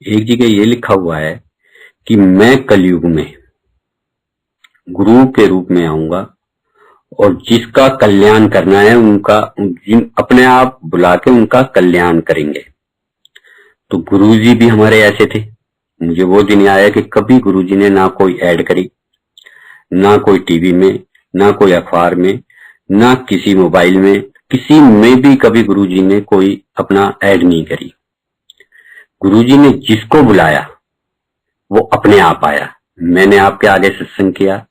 Speaker 1: एक जगह ये लिखा हुआ है कि मैं कलयुग में गुरु के रूप में आऊंगा और जिसका कल्याण करना है उनका अपने आप बुला के उनका कल्याण करेंगे। तो गुरुजी भी हमारे ऐसे थे। मुझे वो दिन आया कि कभी गुरुजी ने ना कोई ऐड करी, ना कोई टीवी में, ना कोई अखबार में, ना किसी मोबाइल में, किसी में भी कभी गुरुजी ने कोई अपना ऐड नहीं करी। गुरुजी ने जिसको बुलाया वो अपने आप आया। मैंने आपके आगे सत्संग किया,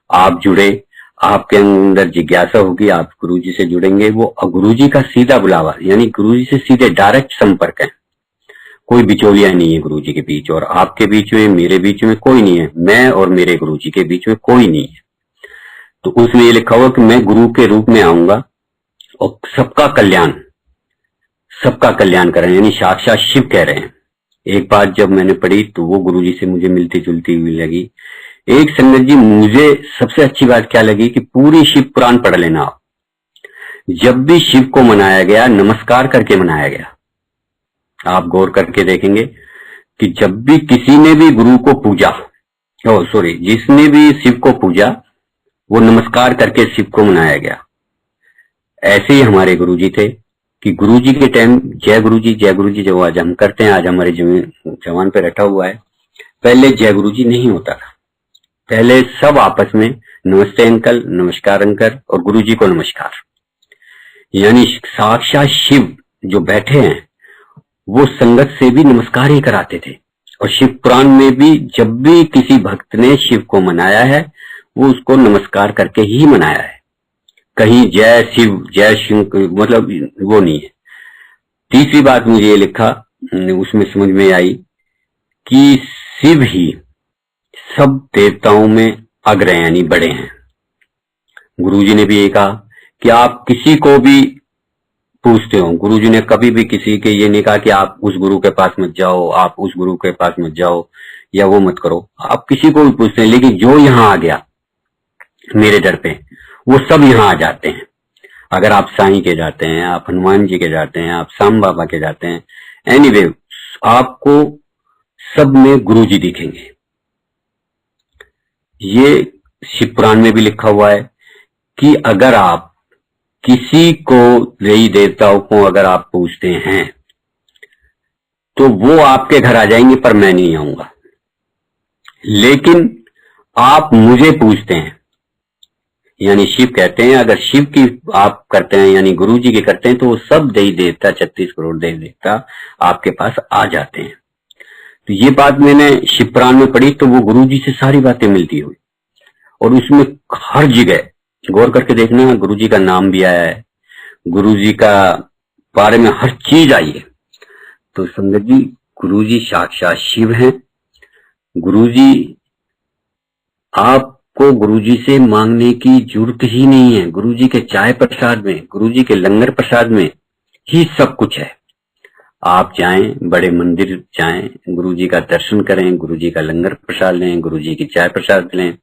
Speaker 1: आप जुड़े, आपके अंदर जिज्ञासा होगी, आप गुरुजी से जुड़ेंगे। वो गुरुजी का सीधा बुलावा, यानी गुरुजी से सीधे डायरेक्ट संपर्क है। कोई बिचौलिया नहीं है गुरुजी के बीच, और आपके बीच में, मेरे बीच में कोई नहीं है। मैं और मेरे गुरुजी के बीच में कोई नहीं है। तो उसमें ये लिखा हुआ कि मैं गुरु के रूप में आऊंगा और सबका कल्याण करें, यानी साक्षात शिव कह रहे हैं। एक बात जब मैंने पढ़ी तो वो गुरुजी से मुझे मिलती जुलती हुई लगी। एक संगत जी, मुझे सबसे अच्छी बात क्या लगी कि पूरी शिव पुराण पढ़ लेना आप। जब भी शिव को मनाया गया, नमस्कार करके मनाया गया। आप गौर करके देखेंगे कि जब भी किसी ने भी गुरु को पूजा, जिसने भी शिव को पूजा, वो नमस्कार करके शिव को मनाया गया। ऐसे ही हमारे गुरुजी थे कि गुरुजी के टाइम जय गुरुजी जो आज हम करते हैं, आज हमारे जवान पे रटा हुआ है। पहले जय गुरुजी नहीं होता था। पहले सब आपस में नमस्ते अंकल, नमस्कार अंकल और गुरुजी को नमस्कार। यानी साक्षात शिव जो बैठे हैं वो संगत से भी नमस्कार ही कराते थे। और शिव पुराण में भी जब भी किसी भक्त ने शिव को मनाया है वो उसको नमस्कार करके ही मनाया है। कहीं जय शिव जय शिव मतलब वो नहीं है। तीसरी बात मुझे ये लिखा, उसमें समझ में आई कि शिव ही सब देवताओं में अग्र यानी बड़े हैं। गुरुजी ने भी ये कहा कि आप किसी को भी पूछते हो, गुरुजी ने कभी भी किसी के ये नहीं कहा कि आप उस गुरु के पास मत जाओ, आप उस गुरु के पास मत जाओ या वो मत करो। आप किसी को भी पूछते हैं, लेकिन जो यहाँ आ गया मेरे दर पे वो सब यहाँ आ जाते हैं। अगर आप साईं के जाते हैं, आप हनुमान जी के जाते हैं, आप साम बाबा के जाते हैं, एनीवे आपको सब में गुरुजी दिखेंगे। ये शिव पुराण में भी लिखा हुआ है कि अगर आप किसी को, देवी देवताओं को अगर आप पूछते हैं तो वो आपके घर आ जाएंगे, पर मैं नहीं आऊंगा। लेकिन आप मुझे पूछते हैं, यानी शिव कहते हैं, अगर शिव की आप करते हैं यानी गुरुजी की करते हैं, तो वो सब देवी देवता 36 करोड़ देवी देवता आपके पास आ जाते हैं। तो ये बात मैंने शिव पुराण में पढ़ी तो वो गुरुजी से सारी बातें मिलती हुई, और उसमें हर जगह गौर करके देखना, गुरुजी का नाम भी आया है, गुरुजी का बारे में हर चीज आई है। तो संगत जी, गुरुजी साक्षात शिव हैं। गुरुजी, आपको गुरुजी से मांगने की जरूरत ही नहीं है। गुरुजी के चाय प्रसाद में, गुरुजी के लंगर प्रसाद में ही सब कुछ है। आप जाएं, बड़े मंदिर जाएं, गुरुजी का दर्शन करें, गुरुजी का लंगर प्रसाद लें, गुरुजी की चाय प्रसाद लें,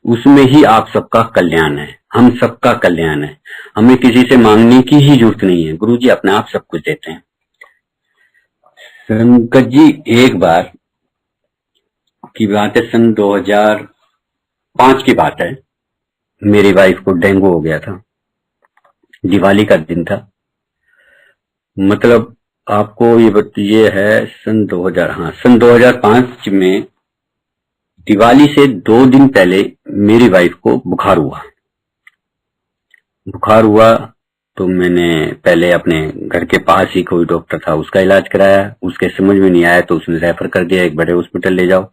Speaker 1: उसमें ही आप सबका कल्याण है। हम सबका कल्याण है। हमें किसी से मांगने की ही जरूरत नहीं है। गुरुजी अपने आप सब कुछ देते हैं। संगत जी, एक बार की बात है, सन 2005 की बात है, मेरी वाइफ को डेंगू हो गया था। दिवाली का दिन था, मतलब आपको ये है सन 2005 में दिवाली से 2 दिन पहले मेरी वाइफ को बुखार हुआ। तो मैंने पहले अपने घर के पास ही कोई डॉक्टर था उसका इलाज कराया, उसके समझ में नहीं आया तो उसने रेफर कर दिया एक बड़े हॉस्पिटल ले जाओ।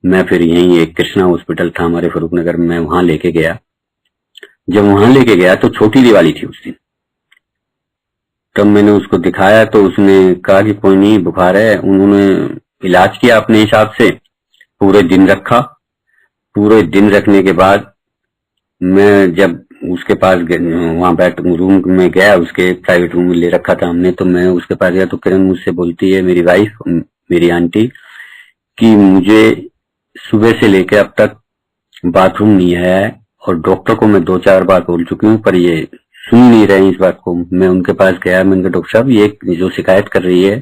Speaker 1: मैं फिर यहीं एक कृष्णा हॉस्पिटल था हमारे फरूखनगर में, मैं वहां लेके गया। जब वहां लेके गया तो छोटी दिवाली थी उस दिन। तब मैंने उसको दिखाया तो उसने कहा कि कोई नहीं बुखार है। उन्होंने इलाज किया अपने हिसाब से, पूरे दिन रखा। पूरे दिन रखने के बाद मैं जब उसके पास वहां बैठ रूम में गया, उसके प्राइवेट रूम में ले रखा था हमने, तो मैं उसके पास गया तो किरण मुझसे बोलती है, मेरी वाइफ, मेरी आंटी, कि मुझे सुबह से लेकर अब तक बाथरूम नहीं आया है और डॉक्टर को मैं 2-4 बार बोल चुकी हूँ पर ये सुन नहीं रहे इस बात को। मैं उनके पास गया, मैंने कहा डॉक्टर साहब ये जो शिकायत कर रही है,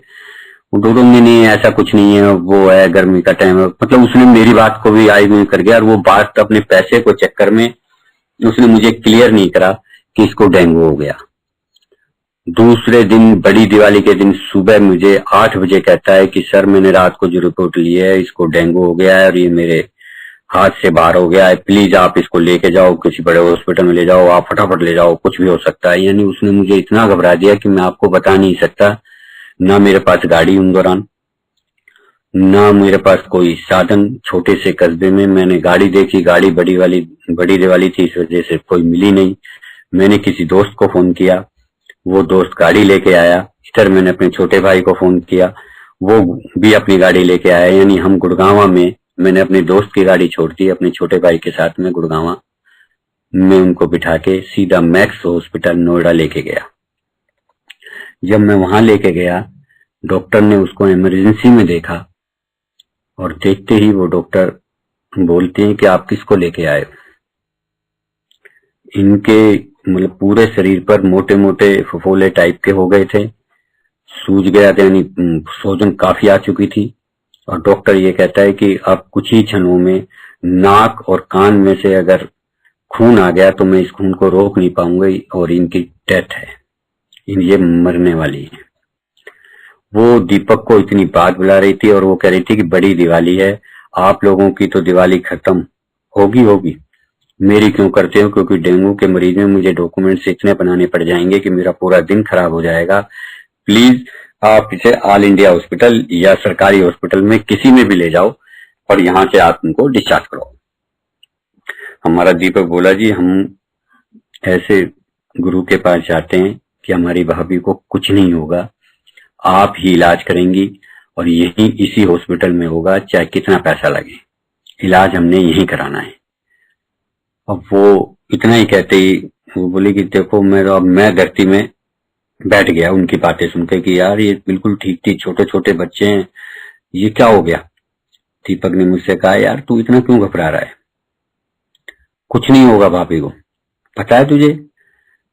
Speaker 1: वो डॉक्टर ने नहीं ऐसा कुछ नहीं है, वो है गर्मी का टाइम है। मतलब उसने मेरी बात को भी आई कर गया और वो बात अपने पैसे को चक्कर में उसने मुझे क्लियर नहीं करा कि इसको डेंगू हो गया। दूसरे दिन बड़ी दिवाली के दिन सुबह मुझे 8 बजे कहता है कि सर मैंने रात को जो रिपोर्ट ली है इसको डेंगू हो गया है और ये मेरे हाथ से बाहर हो गया है, प्लीज आप इसको लेके जाओ, किसी बड़े हॉस्पिटल में ले जाओ, आप फटाफट ले जाओ, कुछ भी हो सकता है। यानी उसने मुझे इतना घबरा दिया कि मैं आपको बता नहीं सकता। ना मेरे पास गाड़ी उन दौरान, ना मेरे पास कोई साधन। छोटे से कस्बे में मैंने गाड़ी देखी, गाड़ी बड़ी दिवाली थी इस वजह से कोई मिली नहीं। मैंने किसी दोस्त को फोन किया, वो दोस्त गाड़ी लेके आया। इधर मैंने अपने छोटे भाई को फोन किया, वो भी अपनी गाड़ी लेके आया। यानी हम गुड़गांवा में, मैंने अपने दोस्त की गाड़ी छोड़ दी, अपने छोटे भाई के साथ में गुड़गांवा में उनको बिठा के सीधा मैक्स हॉस्पिटल नोएडा लेके गया। जब मैं वहां लेके गया, डॉक्टर ने उसको इमरजेंसी में देखा और देखते ही वो डॉक्टर बोलते हैं कि आप किसको लेके आए। इनके मतलब पूरे शरीर पर मोटे मोटे फफोले टाइप के हो गए थे, सूज गया था, यानी सूजन काफी आ चुकी थी। और डॉक्टर ये कहता है कि अब कुछ ही क्षणों में नाक और कान में से अगर खून आ गया तो मैं इस खून को रोक नहीं पाऊंगा और इनकी डेथ है, ये मरने वाली है। वो दीपक को इतनी बात बुला रही थी और वो कह रही थी कि बड़ी दिवाली है, आप लोगों की तो दिवाली खत्म होगी, मेरी क्यों करते हो, क्योंकि डेंगू के मरीज में मुझे डॉक्यूमेंट्स इतने बनाने पड़ जाएंगे कि मेरा पूरा दिन खराब हो जाएगा। प्लीज आप इसे ऑल इंडिया हॉस्पिटल या सरकारी हॉस्पिटल में किसी में भी ले जाओ और यहाँ से आप उनको डिस्चार्ज करो। हमारा दीपक बोला जी हम ऐसे गुरु के पास जाते हैं कि हमारी भाभी को कुछ नहीं होगा, आप ही इलाज करेंगी और यही इसी हॉस्पिटल में होगा, चाहे कितना पैसा लगे, इलाज हमने यही कराना है। अब वो इतना ही कहते ही वो बोली कि देखो मैं धरती में बैठ गया उनकी बातें सुनकर कि यार ये बिल्कुल ठीक थी, छोटे छोटे बच्चे हैं, ये क्या हो गया। दीपक ने मुझसे कहा यार तू इतना क्यों घबरा रहा है, कुछ नहीं होगा भाभी को। पता है तुझे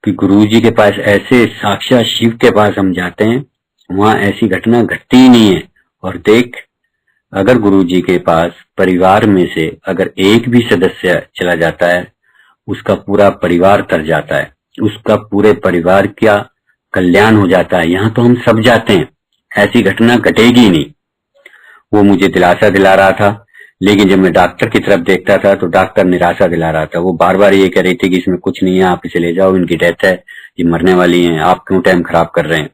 Speaker 1: कि गुरुजी के पास, ऐसे साक्षात शिव के पास हम जाते हैं, वहां ऐसी घटना घटती ही नहीं है। और देख, अगर गुरुजी के पास परिवार में से अगर एक भी सदस्य चला जाता है, उसका पूरा परिवार तर जाता है, उसका पूरे परिवार का कल्याण हो जाता है। यहाँ तो हम सब जाते हैं, ऐसी घटना घटेगी ही नहीं। वो मुझे दिलासा दिला रहा था, लेकिन जब मैं डॉक्टर की तरफ देखता था तो डॉक्टर निराशा दिला रहा था। वो बार बार ये कह रही थी कि इसमें कुछ नहीं है, आप इसे ले जाओ, इनकी डेथ है, ये मरने वाली हैं, आप क्यों टाइम खराब कर रहे हैं।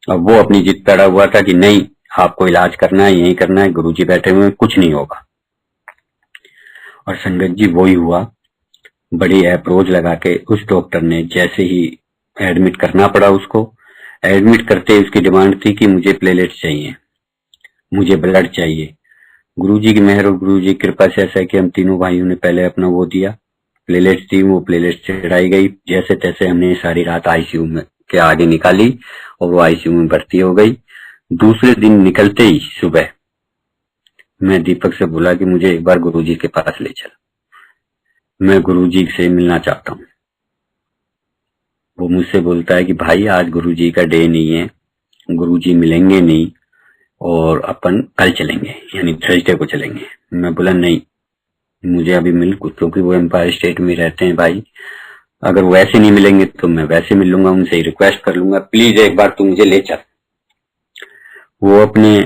Speaker 1: अब वो अपनी जिद पड़ा हुआ था कि नहीं, आपको इलाज करना है, यही करना है, गुरुजी बैठे हुए, कुछ नहीं होगा। और संगत जी वही हुआ। बड़ी अप्रोच लगा के उस डॉक्टर ने जैसे ही एडमिट करना पड़ा, उसको एडमिट करते ही उसकी डिमांड थी कि मुझे प्लेलेट चाहिए, मुझे ब्लड चाहिए। गुरुजी की मेहर और गुरुजी की कृपा से ऐसा है कि हम तीनों भाइयों ने पहले अपना वो दिया, प्लेलेट्स दी, वो प्लेलेट्स चढ़ाई गई। जैसे तैसे हमने सारी रात आईसीयू में के आगे निकाली और वो आईसीयू में भर्ती हो गई। दूसरे दिन निकलते ही सुबह मैं दीपक से बोला कि मुझे एक बार गुरुजी के पास ले चल, मैं गुरुजी से मिलना चाहता हूँ। वो मुझसे बोलता है कि भाई आज गुरुजी का डे नहीं है, गुरुजी मिलेंगे नहीं और अपन कल चलेंगे, यानी थर्सडे को चलेंगे। मैं बोला नहीं, मुझे अभी मिल, क्योंकि वो एम्पायर स्टेट में रहते हैं भाई, अगर वैसे नहीं मिलेंगे तो मैं वैसे मिल लूंगा, उनसे ही रिक्वेस्ट कर लूंगा, प्लीज एक बार तू मुझे ले चल। वो अपने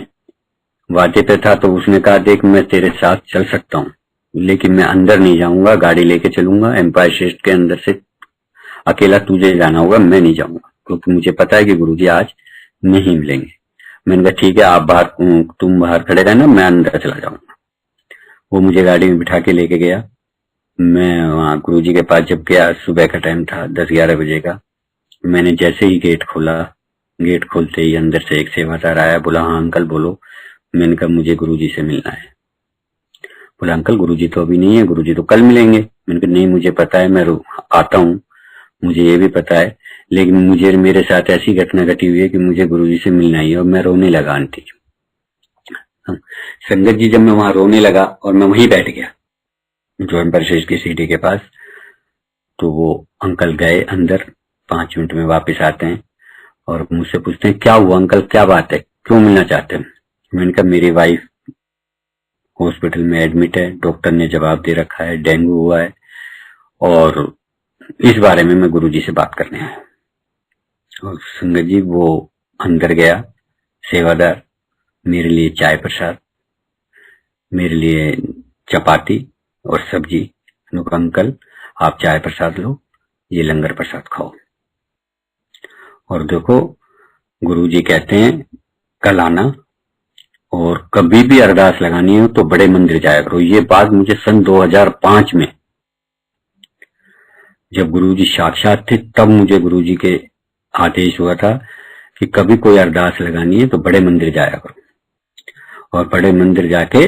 Speaker 1: वादे पे था तो उसने कहा देख मैं तेरे साथ चल सकता हूँ, लेकिन मैं अंदर नहीं जाऊंगा, गाड़ी लेके चलूंगा, एम्पायर स्टेट के अंदर से अकेला तुझे जाना होगा, मैं नहीं जाऊंगा, क्योंकि मुझे पता है कि गुरुजी आज नहीं मिलेंगे। मैंने कहा ठीक है, आप बाहर, तुम बाहर खड़े रहना, मैं अंदर चला जाऊंगा। वो मुझे गाड़ी में बिठा के लेके गया। मैं वहां गुरुजी के पास जब गया, सुबह का टाइम था, 10-11 बजे का। मैंने जैसे ही गेट खोला, गेट खोलते ही अंदर से एक सेवादार आया, बोला हाँ अंकल बोलो। मैंने कहा मुझे गुरुजी से मिलना है। बोला अंकल गुरुजी तो अभी नहीं है, गुरुजी तो कल मिलेंगे। मैंने कहा नहीं मुझे पता है, मैं आता हूँ, मुझे ये भी पता है, लेकिन मुझे मेरे साथ ऐसी घटना घटी हुई है कि मुझे गुरुजी से मिलना ही है। और मैं रोने लगा आंटी। संगत जी, जब मैं वहां रोने लगा और मैं वहीं बैठ गया जो एम्पायर स्टेट की सीढ़ी के पास, तो वो अंकल गए अंदर, 5 मिनट में वापस आते हैं और मुझसे पूछते हैं क्या हुआ अंकल, क्या बात है, क्यों मिलना चाहते हैं। मैंने कहा मेरी वाइफ हॉस्पिटल में एडमिट है, डॉक्टर ने जवाब दे रखा है डेंगू हुआ है, और इस बारे में मैं गुरुजी से बात करने आया। और संगत जी, वो अंदर गया सेवादार, मेरे लिए चाय प्रसाद, मेरे लिए चपाती और सब्जी। अंकल आप चाय प्रसाद लो, ये लंगर प्रसाद खाओ। और देखो गुरुजी कहते हैं कल आना, और कभी भी अरदास लगानी हो तो बड़े मंदिर जाया करो। ये बात मुझे सन 2005 में जब गुरुजी साक्षात थे, तब मुझे गुरुजी के आदेश हुआ था कि कभी कोई अरदास लगानी है तो बड़े मंदिर जाया करो, और बड़े मंदिर जाके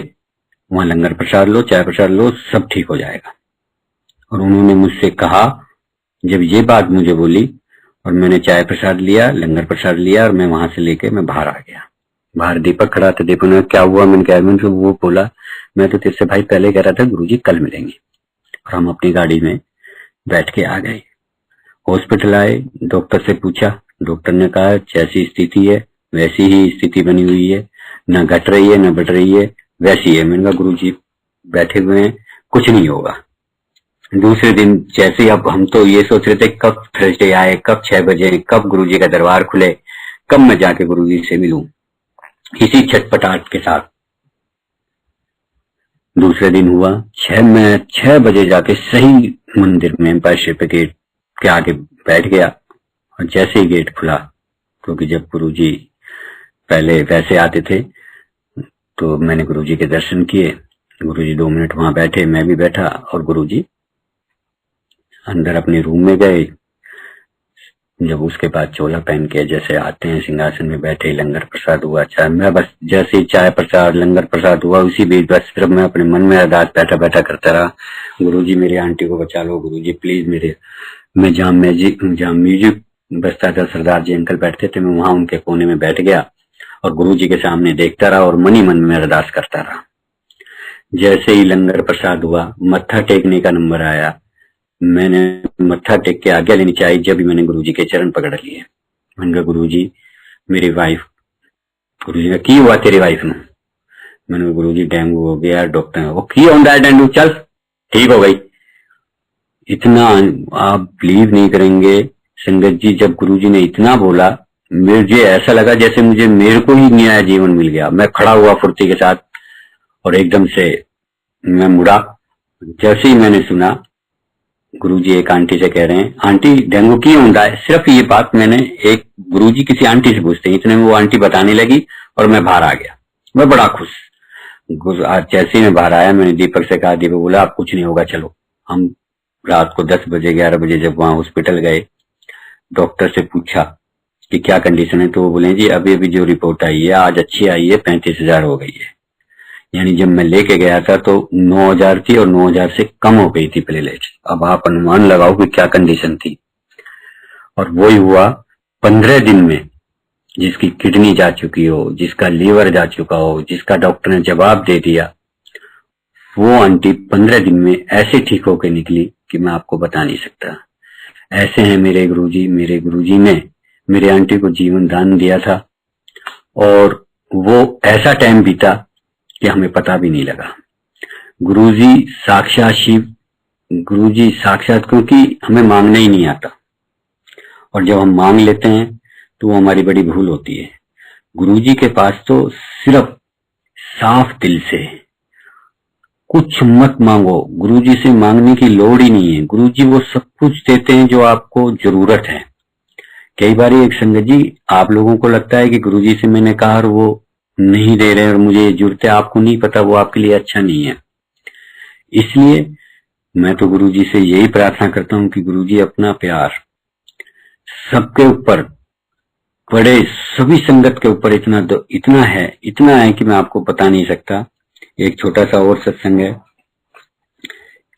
Speaker 1: वहां लंगर प्रसाद लो, चाय प्रसाद लो, सब ठीक हो जाएगा। और उन्होंने मुझसे कहा, जब ये बात मुझे बोली और मैंने चाय प्रसाद लिया, लंगर प्रसाद लिया, और मैं वहां से लेके मैं बाहर आ गया। बाहर दीपक खड़ा था, दीपक ने क्या हुआ, मैंने कहा मैंने वो बोला मैं तो तेरे से भाई पहले कह रहा था गुरुजी कल मिलेंगे। और हम अपनी गाड़ी में बैठ के आ गए। हॉस्पिटल आए, डॉक्टर से पूछा, डॉक्टर ने कहा जैसी स्थिति है वैसी ही स्थिति बनी हुई है, न घट रही है न बढ़ रही है, वैसी है। मैंने कहा गुरुजी बैठे हुए हैं, कुछ नहीं होगा। दूसरे दिन जैसे, अब हम तो ये सोच रहे थे कब थर्सडे आए, कब 6 बजे, कब गुरुजी का दरबार खुले, कब मैं जाके गुरुजी से मिलूं, इसी छटपटाहट के साथ दूसरे दिन हुआ। मैं 6 बजे जाके सही मंदिर में एम्पायर स्टेट गेट के आगे बैठ गया। और जैसे ही गेट खुला, क्योंकि जब गुरुजी पहले वैसे आते थे, तो मैंने गुरुजी के दर्शन किए। गुरुजी 2 मिनट वहां बैठे, मैं भी बैठा, और गुरुजी अंदर अपने रूम में गए। जब उसके बाद चोला पहन के जैसे आते हैं, सिंहासन में बैठे, लंगर प्रसाद हुआ, चाय, मैं बस जैसे ही चाय प्रसाद लंगर प्रसाद हुआ, उसी बीच बस सिर्फ मैं अपने मन में अरदास बैठा बैठा करता रहा, गुरुजी मेरी आंटी को बचा लो, गुरुजी प्लीज मेरे। मैं जहाँ म्यूजिक बजता था, सरदार जी अंकल बैठते थे, मैं वहां उनके कोने में बैठ गया और गुरुजी के सामने देखता रहा और मन ही मन में अरदास करता रहा। जैसे ही लंगर प्रसाद हुआ, मत्था टेकने का नंबर आया, मैंने मत्था टेक के आज्ञा लेनी चाहिए, जब भी मैंने गुरुजी के चरण पकड़ लिए। मैंने कहा गुरुजी मेरी वाइफ, गुरुजी ने की हुआ तेरी वाइफ ने। मैंने कहा गुरुजी डेंगू हो गया, डॉक्टर वो की होता है डेंगू, चल ठीक हो गई। इतना आप बिलीव नहीं करेंगे संगत जी, जब गुरुजी ने इतना बोला, मुझे ऐसा लगा जैसे मेरे को ही नया जीवन मिल गया। मैं खड़ा हुआ फुर्ती के साथ और एकदम से मैं मुड़ा। जैसे ही मैंने सुना गुरुजी एक आंटी से कह रहे हैं आंटी डेंगू क्यों होता है, सिर्फ ये बात मैंने एक गुरुजी किसी आंटी से पूछते हैं, इतने में वो आंटी बताने लगी और मैं बाहर आ गया। मैं बड़ा खुश। आज जैसे ही मैं बाहर आया, मैंने दीपक से कहा, दीपक बोला आप कुछ नहीं होगा चलो। हम रात को 10 बजे 11 बजे जब वहां हॉस्पिटल गए, डॉक्टर से पूछा कि क्या कंडीशन है, तो वो बोले जी अभी अभी जो रिपोर्ट आई है आज अच्छी आई है, 35,000 हो गई है। यानी जब मैं लेके गया था तो 9,000 थी और 9,000 से कम हो गई थी प्लेटलेट्स। अब आप अनुमान लगाओ कि क्या कंडीशन थी। और वही हुआ 15 दिन में, जिसकी किडनी जा चुकी हो, जिसका लीवर जा चुका हो, जिसका डॉक्टर ने जवाब दे दिया, वो आंटी 15 दिन में ऐसे ठीक होकर निकली कि मैं आपको बता नहीं सकता। ऐसे हैं मेरे गुरुजी। मेरे गुरुजी ने मेरे आंटी को जीवन दान दिया था और वो ऐसा टाइम बीता कि हमें पता भी नहीं लगा। गुरुजी साक्षात शिव, गुरुजी साक्षात, क्योंकि हमें मांगना ही नहीं आता और जब हम मांग लेते हैं तो वो हमारी बड़ी भूल होती है। गुरुजी के पास तो सिर्फ साफ दिल से कुछ मत मांगो, गुरुजी से मांगने की लोड़ ही नहीं है। गुरुजी वो सब कुछ देते हैं जो आपको जरूरत है। कई बार एक संगत जी, आप लोगों को लगता है कि गुरुजी से मैंने कहा और वो नहीं दे रहे और मुझे जरूरत है, आपको नहीं पता वो आपके लिए अच्छा नहीं है। इसलिए मैं तो गुरुजी से यही प्रार्थना करता हूं कि गुरुजी अपना प्यार सबके ऊपर, बड़े सभी संगत के ऊपर इतना है कि मैं आपको बता नहीं सकता। एक छोटा सा और सत्संग है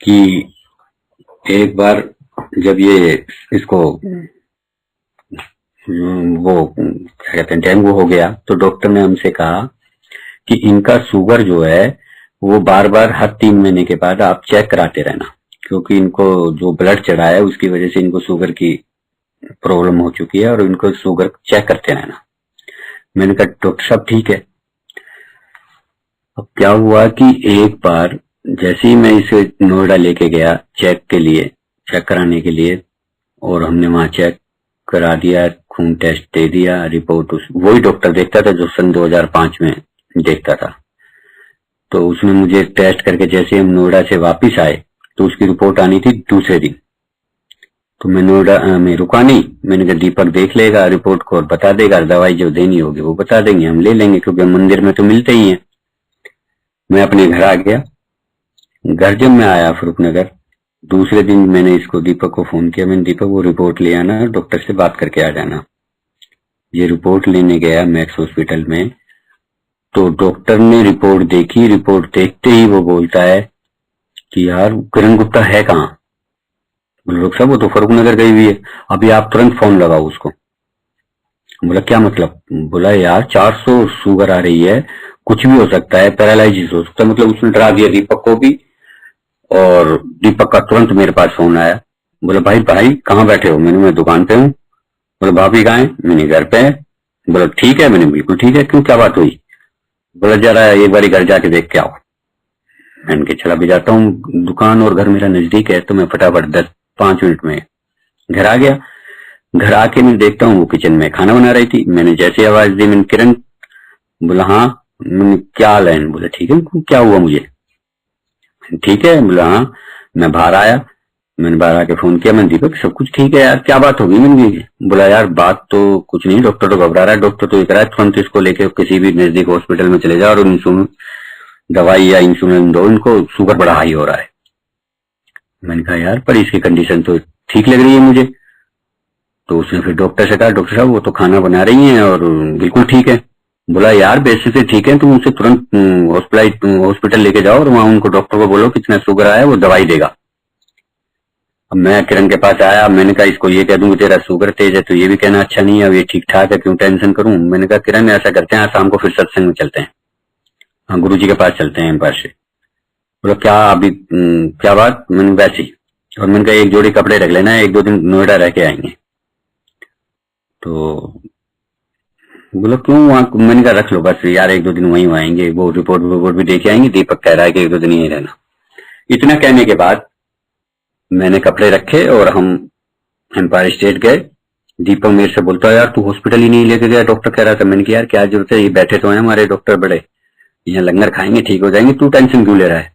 Speaker 1: कि एक बार जब ये इसको वो क्या कहते हैं डेंगू हो गया, तो डॉक्टर ने हमसे कहा कि इनका शुगर जो है वो बार बार हर 3 महीने के बाद आप चेक कराते रहना, क्योंकि इनको जो ब्लड चढ़ा है उसकी वजह से इनको शुगर की प्रॉब्लम हो चुकी है और इनको शुगर चेक करते रहना। मैंने कहा डॉक्टर साहब ठीक है। अब क्या हुआ कि एक बार जैसे ही मैं इसे नोएडा लेके गया चेक कराने के लिए, और हमने वहां चेक करा दिया, खून टेस्ट दे दिया, रिपोर्ट वही डॉक्टर देखता था जो सन 2005 में देखता था। तो उसने मुझे टेस्ट करके जैसे हम नोएडा से वापस आए तो उसकी रिपोर्ट आनी थी दूसरे दिन। तो मैं नोएडा में रुका नहीं, मैंने कहा दीपक देख लेगा रिपोर्ट को और बता देगा, दवाई जो देनी होगी वो बता देंगे, हम ले लेंगे, क्योंकि मंदिर में तो मिलते ही हैं। मैं अपने घर आ गया। घर जब मैं आया फरूखनगर, दूसरे दिन मैंने इसको दीपक को फोन किया, मैंने दीपक वो रिपोर्ट ले आना, डॉक्टर से बात करके आ जाना। ये रिपोर्ट लेने गया मैक्स हॉस्पिटल में, तो डॉक्टर ने रिपोर्ट देखी। रिपोर्ट देखते ही वो बोलता है कि यार किरण गुप्ता है कहाँ? बोला डॉक्टर साहब वो तो फरूखनगर गई हुई है, अभी आप तुरंत फोन लगाओ उसको। बोला क्या मतलब? बोला यार 400 शुगर आ रही है, कुछ भी हो सकता है, पैरालिसिस हो सकता है। मतलब उसने डरा दिया दीपक को भी, और दीपक का तुरंत मेरे पास फोन आया। बोला भाई कहाँ बैठे हो? मैं दुकान पे हूँ। बोला भाभी कहाँ है? मैंने घर पे है। बोला ठीक है। मैंने बिल्कुल ठीक है, क्यों क्या बात हुई? बोला जरा एक बार घर जाके देख के आओ। मैंने के चला भी जाता हूँ, दुकान और घर मेरा नजदीक है, तो मैं फटाफट 10-5 मिनट में घर आ गया। घर आके मैं देखता हूँ वो किचन में खाना बना रही थी। मैंने जैसे आवाज दी, मैंने किरण। बोला हाँ। मैंने क्या हाल है? बोला ठीक है। क्या हुआ मुझे? ठीक है। बोला हाँ। मैं बाहर आया, मैंने बाहर आके फोन किया, मैंने दीपक सब कुछ ठीक है यार, क्या बात होगी? मैंने बोला यार बात तो कुछ नहीं, डॉक्टर तो घबरा रहा है, डॉक्टर तो ये कह रहा है तुरंत इसको लेके किसी भी नजदीक हॉस्पिटल में चले जाओ और इंसुलिन दवाई या इंसुलिन दो, इनको शुगर बड़ा हाई हो रहा है। मैंने कहा यार पर इसकी कंडीशन तो ठीक लग रही है मुझे। तो उसने फिर डॉक्टर से कहा डॉक्टर साहब वो तो खाना बना रही हैं और बिल्कुल ठीक है। बोला यार बेसिक से ठीक है, तुम उनसे तुरंत हॉस्पिटल लेके जाओ और वहां उनको डॉक्टर को बोलो कितना शुगर आया वो दवाई देगा। अब मैं किरण के पास आया, मैंने कहा इसको ये कह दूं कि तेरा शुगर तेज है तो ये भी कहना अच्छा नहीं है, अब ये ठीक ठाक है, क्यों टेंशन करूं। मैंने कहा किरण ऐसा करते हैं आज शाम को फिर सत्संग में चलते हैं, हाँ गुरु जी के पास चलते हैं एम्पायर से। बोला क्या अभी क्या बात? मैंने वैसे ही। और मैंने कहा एक जोड़ी कपड़े रख लेना, 1-2 दिन नोएडा रह के आएंगे। तो बोला क्यों वहां? मैंने कहा रख लो बस यार, 1-2 दिन वहीं आएंगे, वो रिपोर्ट भी देके आएंगे, दीपक कह रहा है कि 1-2 दिन यहीं रहना। इतना कहने के बाद मैंने कपड़े रखे और हम एम्पायर स्टेट गए। दीपक मेरे से बोलता है यार तू हॉस्पिटल ही नहीं लेके गया, डॉक्टर कह रहा था। मैंने कहा यार क्या जरूरत है, ये बैठे तो हैं हमारे डॉक्टर बड़े, यहाँ लंगर खाएंगे ठीक हो जाएंगे, तू टेंशन क्यों ले रहा है?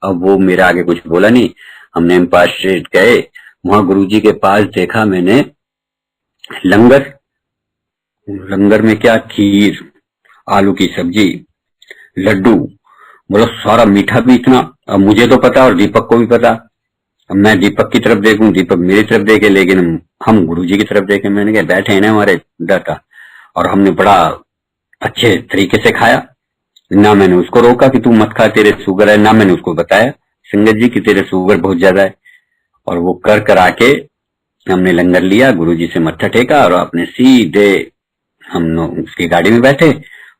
Speaker 1: अब वो मेरे आगे कुछ बोला नहीं। हमने एम्पायर स्टेट गए, वहां गुरुजी के पास देखा मैंने लंगर में क्या खीर, आलू की सब्जी, लड्डू, बोला सारा मीठा भी इतना। अब मुझे तो पता और दीपक को भी पता। अब मैं दीपक की तरफ देखूं, दीपक मेरी तरफ देखे, लेकिन हम गुरुजी की तरफ देखे। मैंने कहा बैठे हैं ना हमारे दाता, और हमने बड़ा अच्छे तरीके से खाया। ना मैंने उसको रोका कि तू मत खा तेरे शुगर है, ना मैंने उसको बताया संगत जी की तेरे शुगर बहुत ज्यादा है। और वो कर आके हमने लंगर लिया, गुरुजी से मत्था टेका और अपने सीधे हम उसकी गाड़ी में बैठे।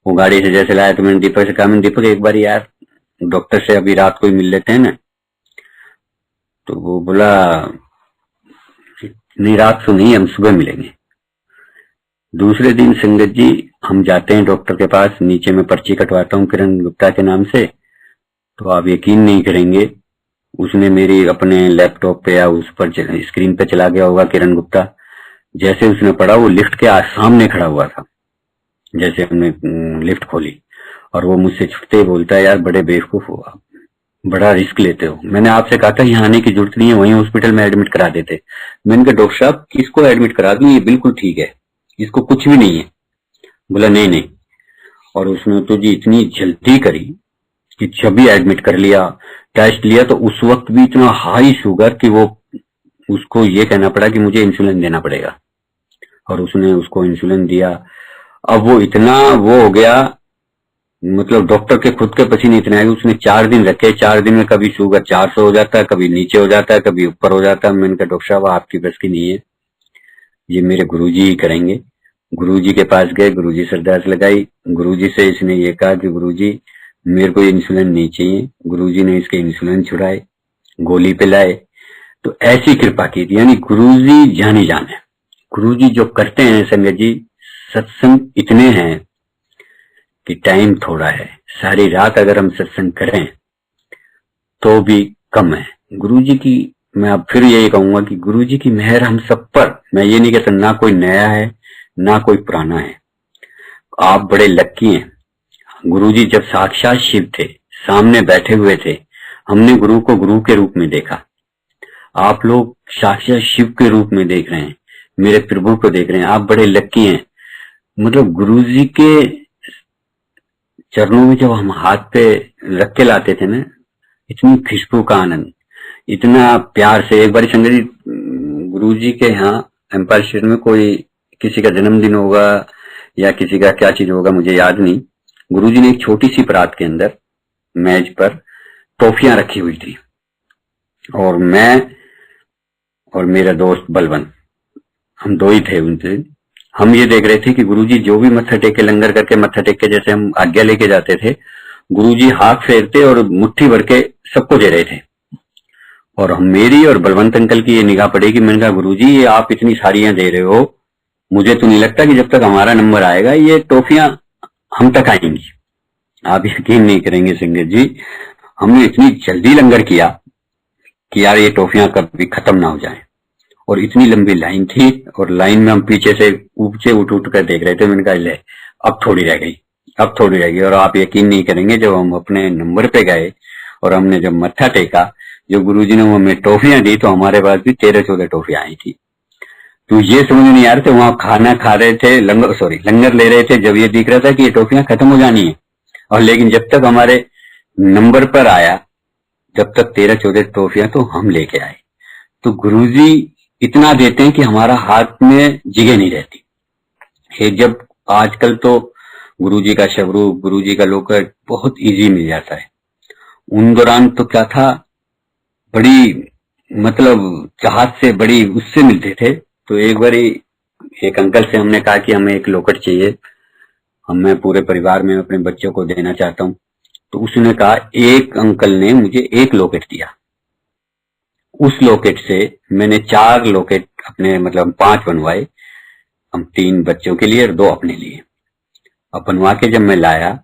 Speaker 1: वो गाड़ी से जैसे लाया तो मैंने दीपक से कहा, मैंने दीपक एक बार यार डॉक्टर से अभी रात को ही मिल लेते हैं ना। तो वो बोला नहीं रात को नहीं, हम सुबह मिलेंगे। दूसरे दिन संगत जी हम जाते हैं डॉक्टर के पास, नीचे में पर्ची कटवाता हूँ किरण गुप्ता के नाम से। तो आप यकीन नहीं करेंगे, उसने मेरी अपने लैपटॉप पे या उस पर स्क्रीन पे चला गया होगा किरण गुप्ता। जैसे उसने पढ़ा वो लिफ्ट के सामने खड़ा हुआ था, जैसे हमने लिफ्ट खोली, और वो मुझसे छुटते ही बोलता है यार बड़े बेवकूफ हो आप, बड़ा रिस्क लेते हो। मैंने आपसे कहा था यहाँ आने की जरूरत नहीं है, वहीं हॉस्पिटल में एडमिट करा देते। मैंने कहा डॉक्टर साहब इसको एडमिट करा दूं, ये बिल्कुल ठीक है, इसको कुछ भी नहीं है। बोला नहीं नहीं। और उसने तो जी इतनी जल्दी करी कि जब भी एडमिट कर लिया, टेस्ट लिया, तो उस वक्त भी इतना हाई शुगर कि वो उसको ये कहना पड़ा कि मुझे इंसुलिन देना पड़ेगा। और उसने उसको इंसुलिन दिया। अब वो इतना वो हो गया, मतलब डॉक्टर के खुद के पसीने इतने आए, उसने 4 दिन रखे। 4 दिन में कभी शुगर 400 हो जाता है, कभी नीचे हो जाता है, कभी ऊपर हो जाता है। मैंने कहा डॉक्टर साहब आपकी बस की नहीं है, ये मेरे गुरुजी ही करेंगे। गुरुजी के पास गए, गुरुजी से अरदास लगाई। गुरुजी से इसने ये कहा कि गुरुजी मेरे को इंसुलिन नहीं चाहिए। गुरुजी ने इसके इंसुलिन छुड़ाए, गोली पिलाए। तो ऐसी कृपा की थी, यानी गुरुजी जानी जान है। गुरुजी जो करते हैं संगत जी, सत्संग इतने हैं कि टाइम थोड़ा है। सारी रात अगर हम सत्संग करें तो भी कम है। गुरुजी की मैं अब फिर यही कहूंगा कि गुरुजी की मेहर हम सब पर। मैं ये नहीं कहता ना कोई नया है ना कोई पुराना है, आप बड़े लक्की हैं। गुरुजी जब साक्षात शिव थे, सामने बैठे हुए थे, हमने गुरु को गुरु के रूप में देखा। आप लोग साक्षात शिव के रूप में देख रहे हैं, मेरे प्रभु को देख रहे हैं। आप बड़े लक्की हैं। मतलब गुरुजी के चरणों में जब हम हाथ पे रख के लाते थे ना, इतनी खुशबू का आनंद, इतना प्यार से। एक बार संगत जी गुरुजी के यहाँ एम्पायर स्टेट में कोई किसी का जन्मदिन होगा या किसी का क्या चीज होगा मुझे याद नहीं, गुरुजी ने एक छोटी सी परात के अंदर मेज पर टॉफियां रखी हुई थी। और मैं और मेरा दोस्त बलवंत, हम दो ही थे उनसे। हम ये देख रहे थे कि गुरुजी जो भी मत्था टेक के, लंगर करके मत्था टेक के जैसे हम आज्ञा लेके जाते थे, गुरुजी हाथ फेरते और मुट्ठी भर के सबको दे रहे थे। और हम मेरी और बलवंत अंकल की ये निगाह पड़ी कि मैंने कहा गुरुजी ये आप इतनी सारियां दे रहे हो, मुझे तो नहीं लगता कि जब तक हमारा नंबर आएगा ये टॉफियां हम तक आएंगी। आप यकीन नहीं करेंगे संगत जी, हमने इतनी जल्दी लंगर किया कि यार ये टॉफियां कभी खत्म ना हो जाए। और इतनी लंबी लाइन थी, और लाइन में हम पीछे से ऊंचे उठ उठ कर देख रहे थे। मैंने कहा ले अब थोड़ी रह गई, अब थोड़ी रह गई। और आप यकीन नहीं करेंगे, जब हम अपने नंबर पे गए और हमने जब मत्था टेका, जो गुरुजी ने हमें टॉफियां दी, तो हमारे पास भी 13-14 टॉफियां आई थी। तो ये समझ नहीं आ रहे थे, वहां खाना खा रहे थे, लंगर ले रहे थे, जब ये दिख रहा था कि ये टॉफियां खत्म हो जानी है। और लेकिन जब तक हमारे नंबर पर आया, जब तक 13-14 टॉफियां तो हम लेके आए। तो गुरुजी इतना देते हैं कि हमारा हाथ में जगह नहीं रहती है। जब आजकल तो गुरुजी का शबरूप, गुरुजी का लोकट बहुत इजी मिल जाता है। उन दौरान तो क्या था, बड़ी मतलब चाहत से, बड़ी उससे मिलते थे। तो एक बार एक अंकल से हमने कहा कि हमें एक लोकट चाहिए, मैं पूरे परिवार में अपने बच्चों को देना चाहता हूँ। तो उसने कहा, एक अंकल ने मुझे एक लोकेट दिया। उस लोकेट से मैंने 4 लोकेट अपने, मतलब 5 बनवाए, हम 3 बच्चों के लिए और 2 अपने लिए। अब बनवा के जब मैं लाया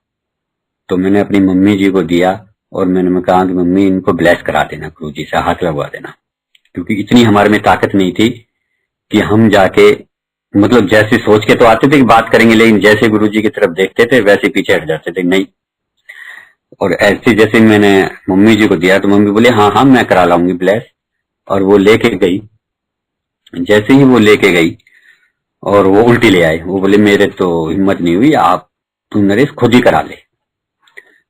Speaker 1: तो मैंने अपनी मम्मी जी को दिया, और मैंने कहा कि मम्मी इनको ब्लेस करा देना, गुरुजी से हाथ लगवा देना। क्योंकि इतनी हमारे में ताकत नहीं थी कि हम जाके, मतलब जैसे सोच के तो आते थे कि बात करेंगे, लेकिन जैसे गुरुजी की तरफ देखते थे वैसे पीछे हट जाते थे, नहीं। और ऐसे जैसे मैंने मम्मी जी को दिया तो मम्मी बोले हाँ हाँ मैं करा लाऊंगी ब्लेस। और वो लेके गई। जैसे ही वो लेके गई और वो उल्टी ले आए, वो बोले मेरे तो हिम्मत नहीं हुई, आप तुम नरेश खुद ही करा ले।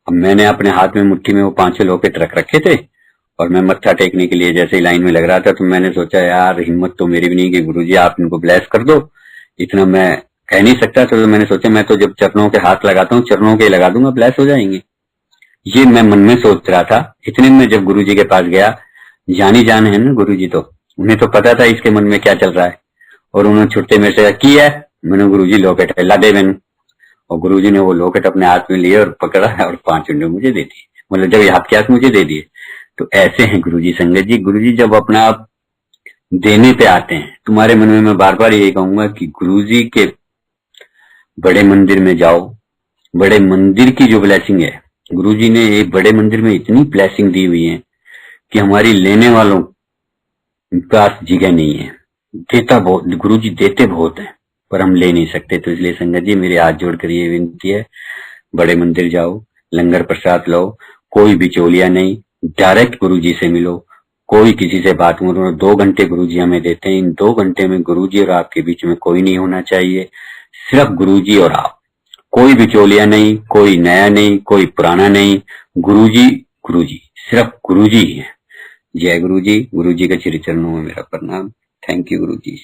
Speaker 1: अब मैंने अपने हाथ में मुट्ठी में वो 5-6 लोकेट रख रखे थे, और मैं मत्था टेकने के लिए जैसे ही लाइन में लग रहा था, तो मैंने सोचा यार हिम्मत तो मेरी भी नहीं कि गुरुजी आप इनको ब्लेस कर दो, इतना मैं कह नहीं सकता। तो मैंने सोचा मैं तो जब चरणों के हाथ लगाता हूँ, चरणों के लगा दूंगा, ब्लेस हो जाएंगे। ये मैं मन में सोच रहा था। इतने में जब गुरुजी के पास गया, जानी जान है ना गुरुजी, तो उन्हें तो पता था इसके मन में क्या चल रहा है। और उन्होंने छुट्टे मेरे से की है, मैंने गुरुजी लोकेट है ला दे मैंने। और गुरुजी ने वो लोकेट अपने हाथ में लिए और पकड़ा और 5 उंडे मुझे दे दिए, मतलब जब ये हाथ के हाथ मुझे दे दिए। तो ऐसे हैं गुरुजी संगत जी। गुरुजी जब अपना आप देने पे आते हैं, तुम्हारे मन में मैं बार बार यही कहूंगा कि गुरुजी के बड़े मंदिर में जाओ। बड़े मंदिर की जो ब्लेसिंग है, गुरुजी ने एक बड़े मंदिर में इतनी ब्लेसिंग दी हुई है कि हमारी लेने वालों पास जगह नहीं है। देता बहुत, गुरुजी देते बहुत है, पर हम ले नहीं सकते। तो इसलिए संगत जी मेरे हाथ जोड़कर ये विनती है, बड़े मंदिर जाओ, लंगर प्रसाद लो, कोई बिचौलिया नहीं, डायरेक्ट गुरुजी से मिलो, कोई किसी से बात मत करो। 2 घंटे गुरुजी हमें देते हैं, इन 2 घंटे में गुरुजी और आपके बीच में कोई नहीं होना चाहिए, सिर्फ गुरुजी और आप, कोई बिचौलिया नहीं, कोई नया नहीं, कोई पुराना नहीं, गुरुजी गुरुजी, सिर्फ गुरुजी है। जय गुरुजी, गुरुजी के श्री चरणों में मेरा प्रणाम। Thank you Guruji.